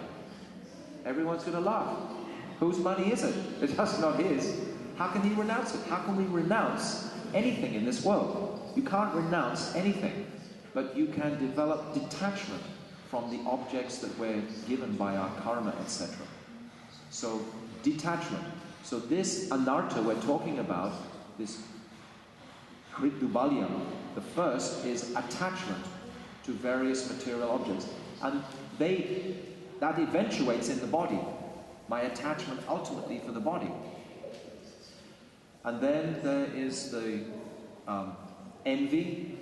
everyone's going to laugh. Whose money is it? It's not his. How can he renounce it? How can we renounce anything in this world? You can't renounce anything, but you can develop detachment from the objects that we're given by our karma, etc. So, detachment. So this anartha we're talking about, this kriddubalyam, the first is attachment to various material objects. And that eventuates in the body. My attachment ultimately for the body. And then there is the envy,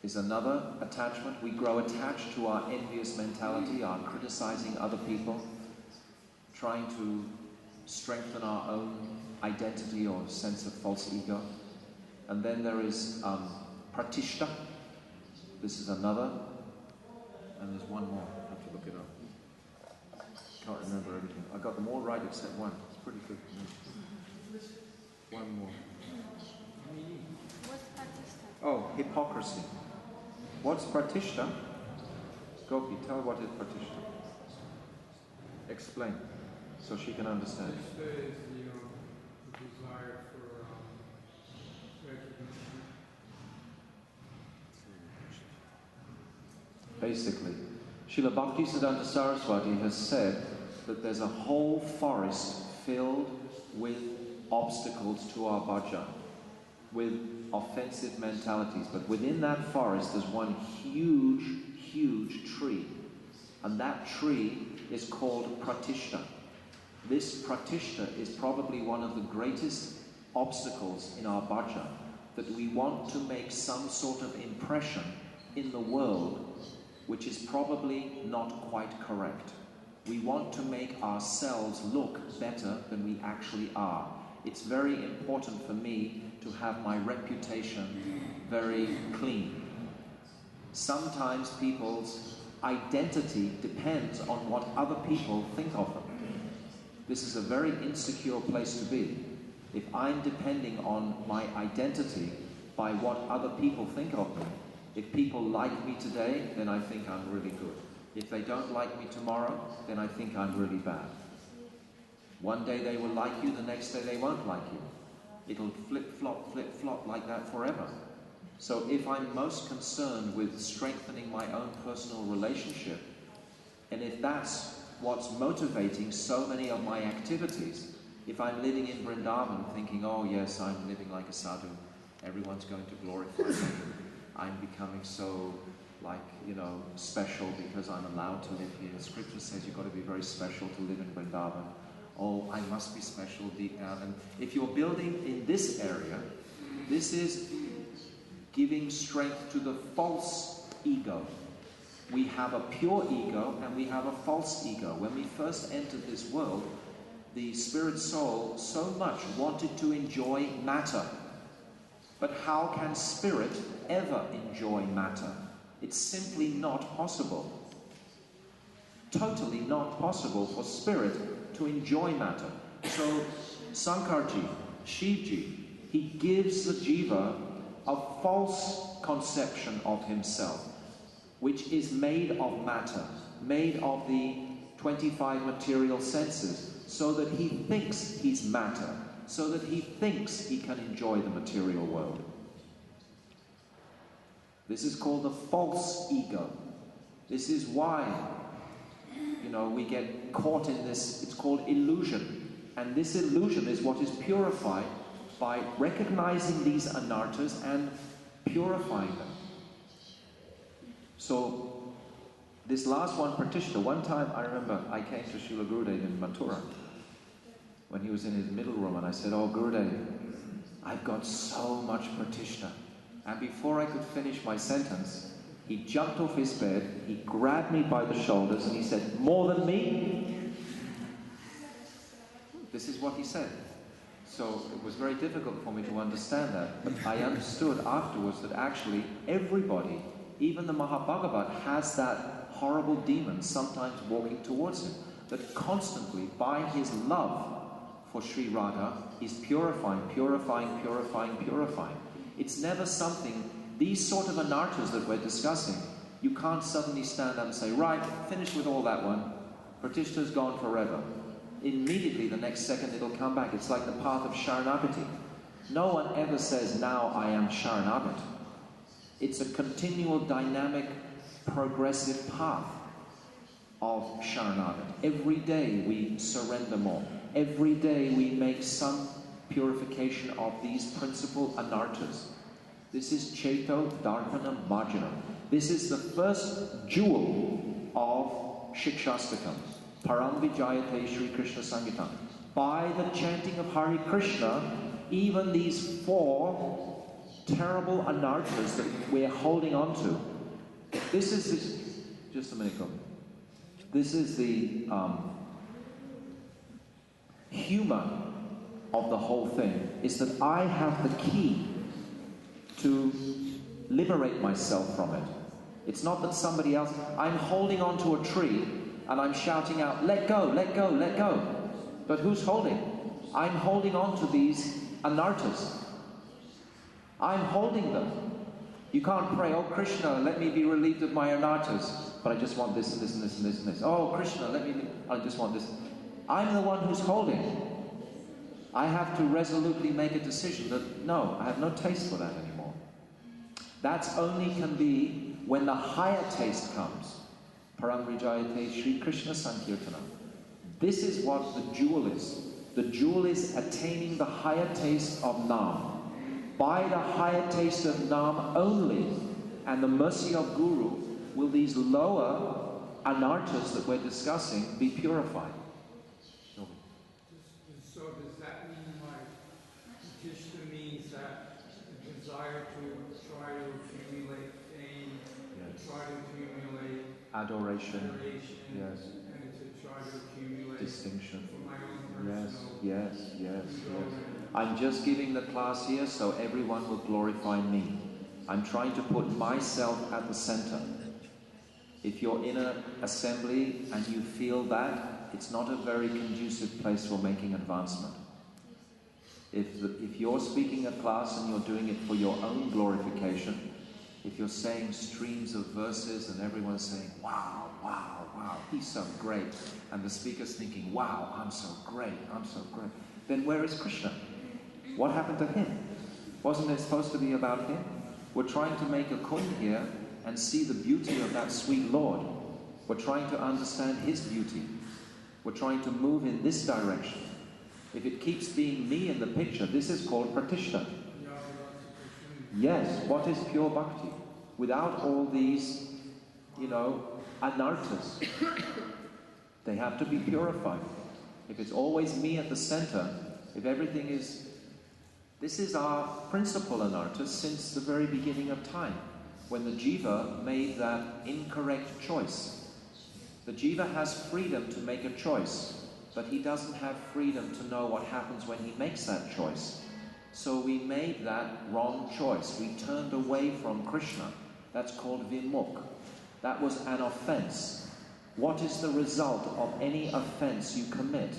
is another attachment. We grow attached to our envious mentality, our criticizing other people, trying to strengthen our own identity or sense of false ego. And then there is pratishta. This is another. And there's one more. I have to look it up. Can't remember everything. I got them all right except one. It's pretty good. One more. What's pratishta? Oh, hypocrisy. What's pratishta? Gopi, tell what is pratishta. Explain, so she can understand. Pratishta is, the desire for recognition. Basically, Srila Bhaktivedanta Saraswati has said that there's a whole forest filled with obstacles to our bhajan, with offensive mentalities. But within that forest there's one huge, huge tree. And that tree is called pratishta. This pratishta is probably one of the greatest obstacles in our bhajan, that we want to make some sort of impression in the world which is probably not quite correct. We want to make ourselves look better than we actually are. It's very important for me to have my reputation very clean. Sometimes people's identity depends on what other people think of them. This is a very insecure place to be. If I'm depending on my identity by what other people think of me, if people like me today, then I think I'm really good. If they don't like me tomorrow, then I think I'm really bad. One day they will like you, the next day they won't like you. It'll flip-flop like that forever. So if I'm most concerned with strengthening my own personal relationship, and if that's what's motivating so many of my activities, if I'm living in Vrindavan thinking, oh yes, I'm living like a sadhu, everyone's going to glorify me, I'm becoming so special because I'm allowed to live here. Scripture says you've got to be very special to live in Vrindavan. Oh, I must be special deep down. And if you're building in this area, this is giving strength to the false ego. We have a pure ego and we have a false ego. When we first entered this world, the spirit soul so much wanted to enjoy matter. But how can spirit ever enjoy matter? It's simply not possible. Totally not possible for spirit to enjoy matter. So Sankarji, Shivji, he gives the jiva a false conception of himself, which is made of matter, made of the 25 material senses, so that he thinks he's matter, so that he thinks he can enjoy the material world. This is called the false ego. This is why, we get caught in this. It's called illusion. And this illusion is what is purified by recognizing these anarthas and purifying them. So, this last one, pratishta, one time I remember I came to Srila Gurudev in Mathura when he was in his middle room, and I said, oh Gurudev, I've got so much pratishta. And before I could finish my sentence, he jumped off his bed, he grabbed me by the shoulders and he said, more than me? This is what he said. So it was very difficult for me to understand that. But I understood afterwards that actually everybody, even the Mahabhagavat, has that horrible demon sometimes walking towards him. That constantly, by his love for Sri Radha, is purifying, purifying, purifying, purifying. It's never something, these sort of anarthas that we're discussing, you can't suddenly stand up and say, right, finish with all that one. Pratishta's gone forever. Immediately, the next second, it'll come back. It's like the path of Sharanagati. No one ever says, now I am Sharanagati. It's a continual, dynamic, progressive path of Sharanagati. Every day we surrender more. Every day we make some purification of these principal anarthas. This is ceto, darpana, marjanam. This is the first jewel of Shikshashtakam. Param vijayate Shri Krishna Sangitam. By the chanting of Hare Krishna, even these 4 terrible anarthas that we're holding on to, this is just a minute ago. This is the humor of the whole thing, is that I have the key to liberate myself from it. It's not that somebody else, I'm holding on to a tree and I'm shouting out, let go, let go, let go. But who's holding? I'm holding on to these anarthas. I'm holding them. You can't pray, oh Krishna, let me be relieved of my anarthas. but I just want this and this and this and this and this. Oh, Krishna, I just want this. I'm the one who's holding. I have to resolutely make a decision that, no, I have no taste for that anymore. That's only can be when the higher taste comes. Param Vijayate Shri Krishna Sankirtanam. This is what the jewel is. The jewel is attaining the higher taste of Nam. By the higher taste of Nam only, and the mercy of Guru, will these lower anarthas that we're discussing be purified. So does that mean Pratishtha means that the desire to try to accumulate fame, yes. try to accumulate adoration, yes. and to try to accumulate distinction. For my own personal Yes. I'm just giving the class here so everyone will glorify me. I'm trying to put myself at the center. If you're in an assembly and you feel that, it's not a very conducive place for making advancement. If you're speaking a class and you're doing it for your own glorification, if you're saying streams of verses and everyone's saying, wow, he's so great, and the speaker's thinking, wow, I'm so great, then where is Krishna? What happened to him? Wasn't it supposed to be about him? We're trying to make a coin here and see the beauty of that sweet Lord. We're trying to understand his beauty. We're trying to move in this direction. If it keeps being me in the picture, this is called pratishtha. Yes, what is pure bhakti? Without all these, anarthas. They have to be purified. If it's always me at the center, if everything is... This is our principal anartha since the very beginning of time, when the jiva made that incorrect choice. The jiva has freedom to make a choice, but he doesn't have freedom to know what happens when he makes that choice. So we made that wrong choice. We turned away from Krishna. That's called vimukh. That was an offense. What is the result of any offense you commit?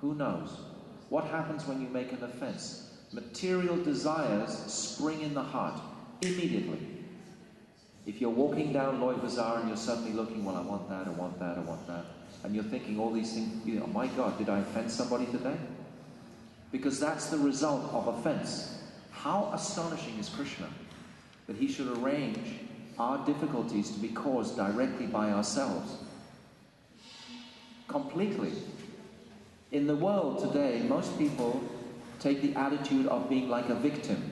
Who knows? What happens when you make an offense? Material desires spring in the heart immediately. If you're walking down Loy Bazaar and you're suddenly looking, well, I want that, and you're thinking all these things, oh my God, did I offend somebody today? Because that's the result of offense. How astonishing is Krishna that he should arrange our difficulties to be caused directly by ourselves. Completely. In the world today, most people take the attitude of being like a victim.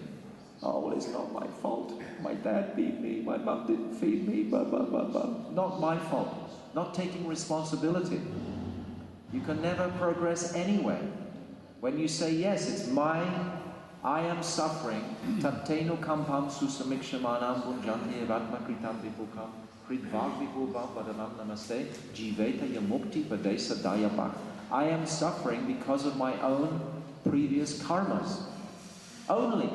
Oh, well, it's not my fault. My dad beat me, my mum didn't feed me, blah, blah, blah, blah. Not my fault. Not taking responsibility. You can never progress anyway. When you say, yes, it's mine, I am suffering, tattenu kampam susamikshamanam bunjanti evatma kritam vipukam kridvag vipubam vadanam namaste jiveta yamukti padesa dayapak. I am suffering because of my own previous karmas. Only.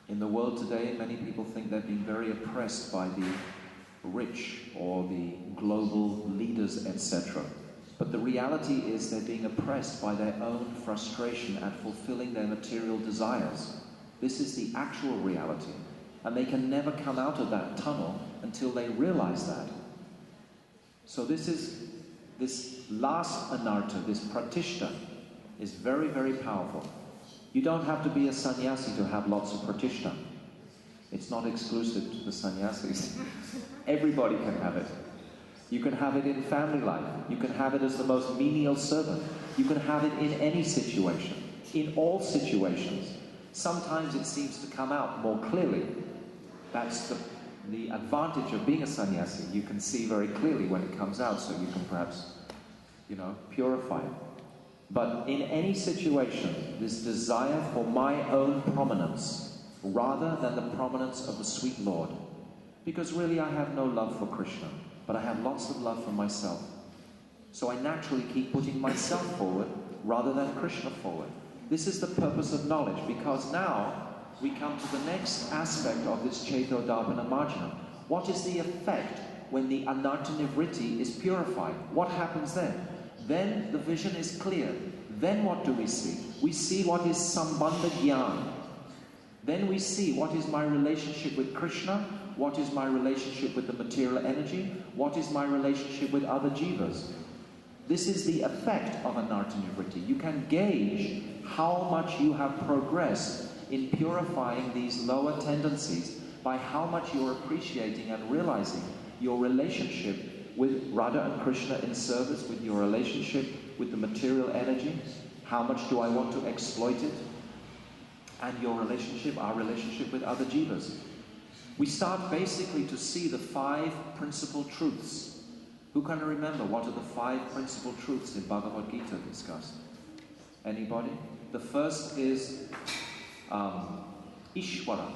In the world today, many people think they're being very oppressed by the rich or the global leaders, etc. But the reality is they're being oppressed by their own frustration at fulfilling their material desires. This is the actual reality. And they can never come out of that tunnel until they realize that. So this last anartha, this pratishtha, is very, very powerful. You don't have to be a sannyasi to have lots of pratishtha. It's not exclusive to the sannyasis. Everybody can have it. You can have it in family life. You can have it as the most menial servant. You can have it in any situation, in all situations. Sometimes it seems to come out more clearly. That's the advantage of being a sannyasi. You can see very clearly when it comes out, so you can perhaps, purify it. But in any situation, this desire for my own prominence, rather than the prominence of the sweet Lord. Because really I have no love for Krishna, but I have lots of love for myself. So I naturally keep putting myself forward rather than Krishna forward. This is the purpose of knowledge, because now we come to the next aspect of this ceto, darpana, marjanam. What is the effect when the anartha nivritti is purified? What happens then? Then the vision is clear. Then what do we see? We see what is sambandha jnana. Then we see what is my relationship with Krishna, what is my relationship with the material energy, what is my relationship with other jivas. This is the effect of anartha nivritti. You can gauge how much you have progressed in purifying these lower tendencies by how much you're appreciating and realizing your relationship with Radha and Krishna in service, with your relationship with the material energy. How much do I want to exploit it? And your relationship, our relationship with other jivas. We start basically to see the 5 principal truths. Who can remember what are the 5 principal truths in Bhagavad Gita discussed? Anybody? The first is Ishvara,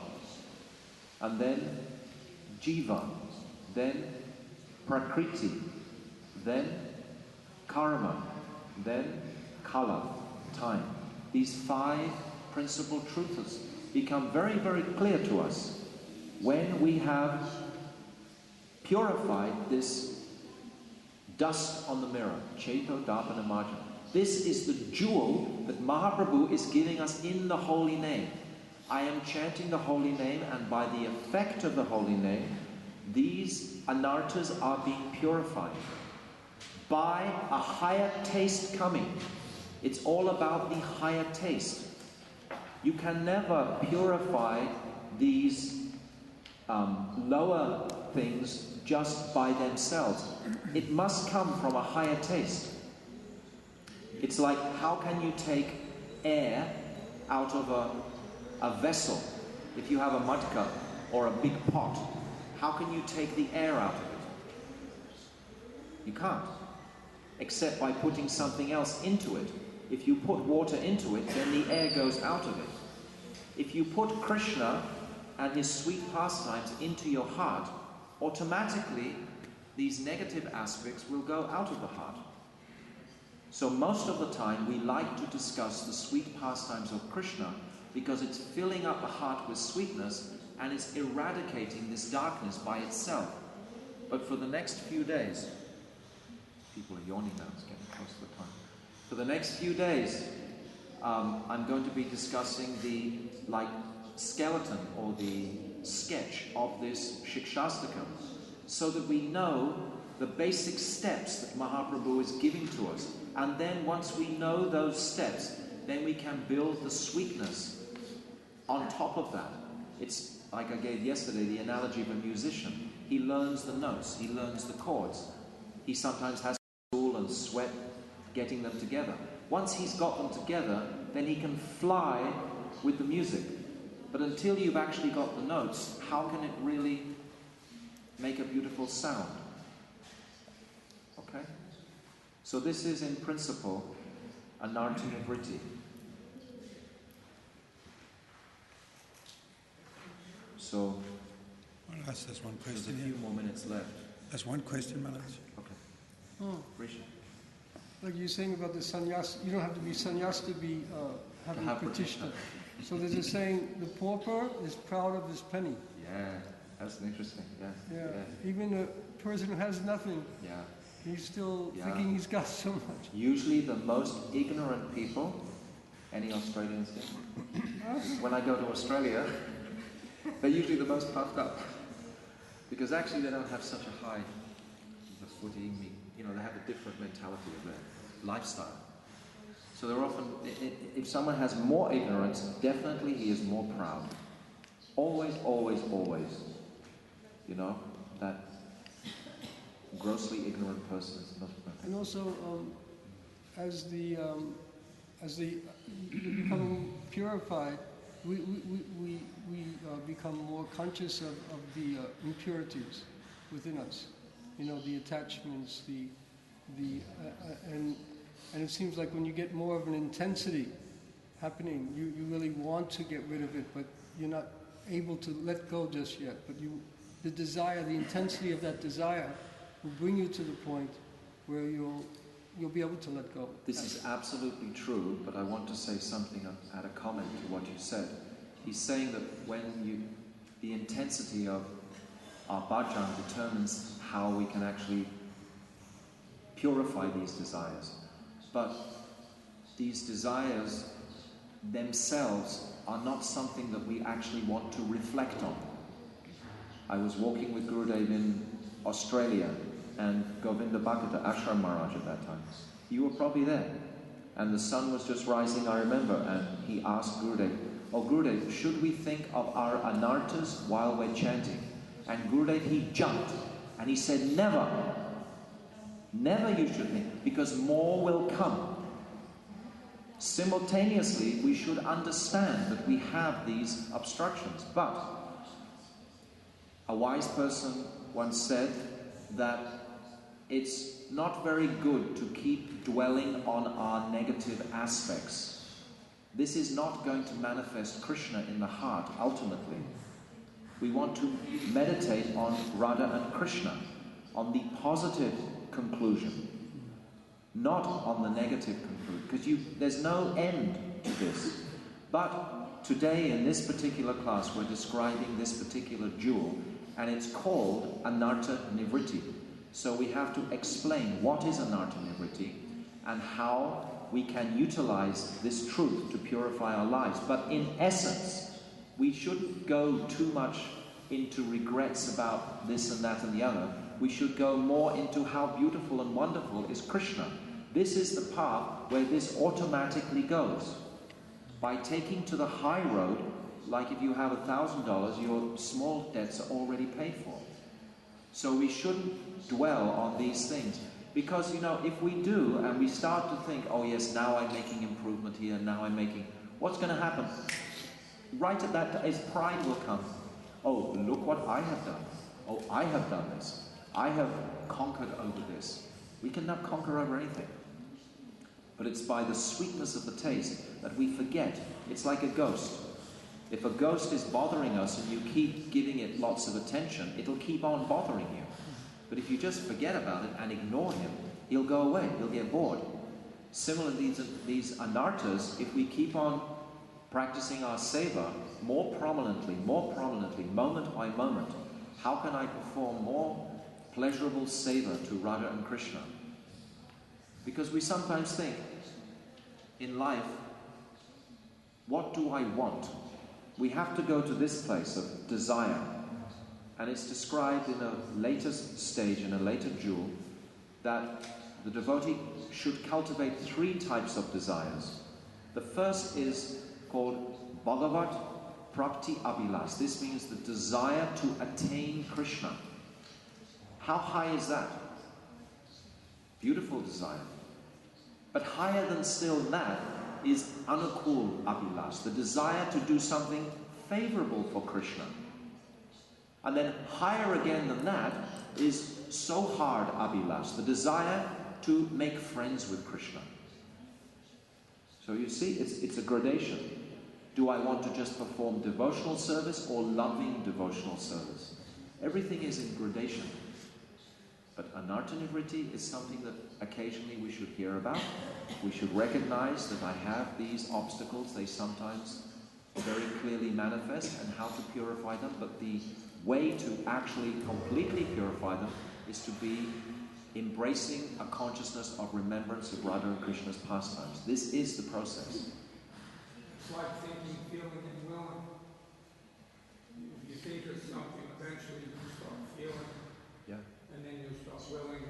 and then Jiva, then Prakriti, then Karma, then Kala, time. These 5 principal truths become very, very clear to us when we have purified this dust on the mirror, ceto, darpana, marjanam. This is the jewel that Mahaprabhu is giving us in the holy name. I am chanting the holy name, and by the effect of the holy name, these anarthas are being purified by a higher taste coming. It's all about the higher taste. You can never purify these lower things just by themselves. It must come from a higher taste. It's like, how can you take air out of a vessel? If you have a mud cup or a big pot, how can you take the air out of it? You can't, except by putting something else into it. If you put water into it, then the air goes out of it. If you put Krishna and his sweet pastimes into your heart, automatically these negative aspects will go out of the heart. So most of the time we like to discuss the sweet pastimes of Krishna because it's filling up the heart with sweetness and it's eradicating this darkness by itself. But for the next few days, people are yawning now, it's getting close to the time. For the next few days, I'm going to be discussing the skeleton or the sketch of this Shikshashtakam, so that we know the basic steps that Mahaprabhu is giving to us. And then once we know those steps, then we can build the sweetness on top of that. It's like I gave yesterday, the analogy of a musician. He learns the notes, he learns the chords. He sometimes has to stool and sweat getting them together. Once he's got them together, then he can fly with the music. But until you've actually got the notes, how can it really make a beautiful sound? Okay? So this is in principle anartha nivritti. So Maharaj, there's one there's question a here. few more minutes left. There's one question, Maharaj. Okay. Rishi. Like you're saying about the sannyas, you don't have to be sannyas to be having pratishta. So there's a saying, the pauper is proud of his penny. Yeah, that's interesting. Yeah. Even a person who has nothing, he's still thinking he's got so much. Usually the most ignorant people, any Australians here? When I go to Australia, they're usually the most puffed up. Because actually they don't have such a high footing. They have a different mentality of their lifestyle. So they're often, if someone has more ignorance, definitely he is more proud. Always, always, always. That grossly ignorant person is not. And also, as you become purified, we become more conscious of the impurities within us. The attachments, and it seems like when you get more of an intensity happening, you really want to get rid of it, but you're not able to let go just yet. But the desire, the intensity of that desire will bring you to the point where you'll be able to let go. This is absolutely true, but I want to say something, add a comment to what you said. He's saying that when the intensity of our bhajan determines how we can actually purify these desires. But these desires themselves are not something that we actually want to reflect on. I was walking with Gurudev in Australia, and Govinda Bhakata Ashram Maharaj at that time. You were probably there. And the sun was just rising, I remember, and he asked Gurudev, "Oh Gurudev, should we think of our anarthas while we're chanting?" And Gurudev, he jumped, and he said, "Never. Never you should think, because more will come." Simultaneously, we should understand that we have these obstructions. But a wise person once said that it's not very good to keep dwelling on our negative aspects. This is not going to manifest Krishna in the heart ultimately. We want to meditate on Radha and Krishna, on the positive conclusion, not on the negative conclusion, because there's no end to this. But today in this particular class we're describing this particular jewel, and it's called anartha nivritti. So we have to explain what is anartha nivritti and how we can utilize this truth to purify our lives. But in essence, we shouldn't go too much into regrets about this and that and the other. We should go more into how beautiful and wonderful is Krishna. This is the path where this automatically goes. By taking to the high road, like if you have $1,000, your small debts are already paid for. So we shouldn't dwell on these things. Because, if we do and we start to think, oh yes, now I'm making improvement here, what's going to happen? Right at that time, pride will come. Oh, look what I have done. Oh, I have done this. I have conquered over this. We cannot conquer over anything. But it's by the sweetness of the taste that we forget. It's like a ghost. If a ghost is bothering us and you keep giving it lots of attention, it'll keep on bothering you. But if you just forget about it and ignore him, he'll go away, he'll get bored. Similarly, these anarthas, if we keep on practicing our seva more prominently, moment by moment, how can I perform more pleasurable seva to Radha and Krishna? Because we sometimes think, in life, what do I want? We have to go to this place of desire. And it's described in a later stage, in a later jewel, that the devotee should cultivate 3 types of desires. The first is called Bhagavat Prapti Abhilas. This means the desire to attain Krishna. How high is that? Beautiful desire. But higher than still that is Anukul Abhilas, the desire to do something favorable for Krishna. And then higher again than that is Sohard Abhilas, the desire to make friends with Krishna. So you see, it's a gradation. Do I want to just perform devotional service or loving devotional service? Everything is in gradation. But anartha nivritti is something that occasionally we should hear about. We should recognize that I have these obstacles. They sometimes very clearly manifest, and how to purify them. But the way to actually completely purify them is to be embracing a consciousness of remembrance of Radha and Krishna's pastimes. This is the process. It's like thinking, feeling, and willing. If you think of something, eventually you start feeling, and then you start willing.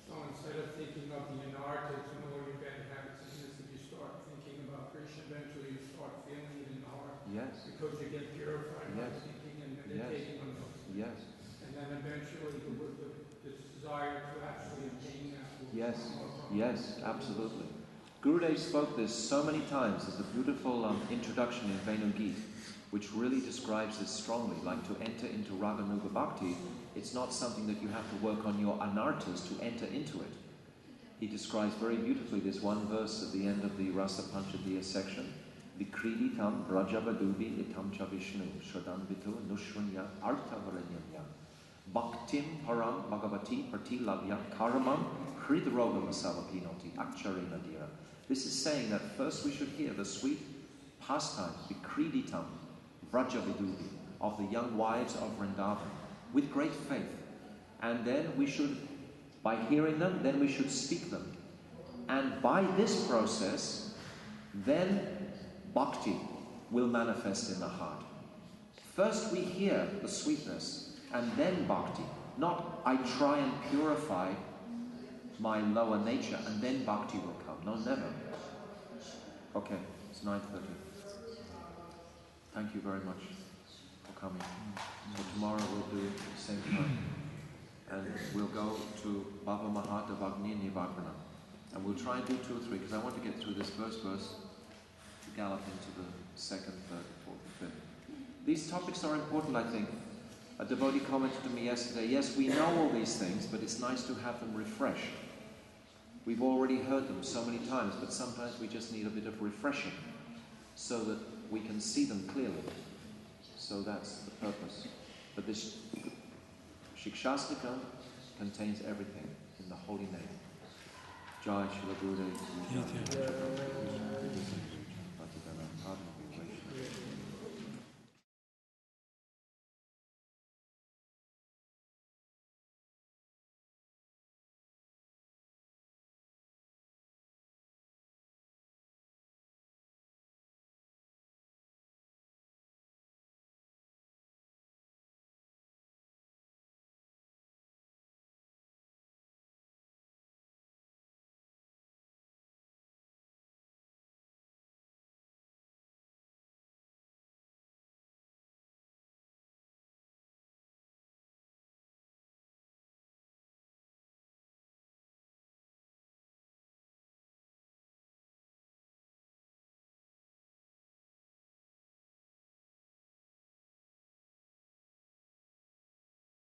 So instead of thinking of the anarthas and all your bad habits, if you start thinking about Krishna, eventually you start feeling it in the heart. Because you get purified by thinking and meditating on those things. And then eventually the desire to actually obtain that will come. Yes, absolutely. Gurudev spoke this so many times. There's a beautiful introduction in Venu Gita, which really describes this strongly. Like to enter into Raganuga Bhakti, it's not something that you have to work on your anarthas to enter into it. He describes very beautifully this one verse at the end of the Rasa Panchadiya section. Vikriditam Rajavadubi itam cha Vishnu Shradanvitu Nushrunya Arthavaranyamya Bhaktim Param Bhagavati Partilavya Karamam Hridrogam Savapinoti Akcharina Dira. This is saying that first we should hear the sweet pastimes, Vikriditam Vrajavadubi, of the young wives of Vrindavan, with great faith. And then we should, by hearing them, then we should speak them. And by this process, then Bhakti will manifest in the heart. First we hear the sweetness, and then Bhakti. Not I try and purify my lower nature, and then Bhakti will come. No, never. Okay, it's 9:30. Thank you very much for coming. So tomorrow we'll do the same time. And we'll go to Bhava Mahata Vagni Nivagrana. And we'll try and do 2 or 3, because I want to get through this first verse to gallop into the second, third, fourth, fifth. These topics are important, I think. A devotee commented to me yesterday, yes, we know all these things, but it's nice to have them refreshed. We've already heard them so many times, but sometimes we just need a bit of refreshing so that we can see them clearly. So that's the purpose. But this Shikshashtakam contains everything in the holy name. Jai Shila Gurudev.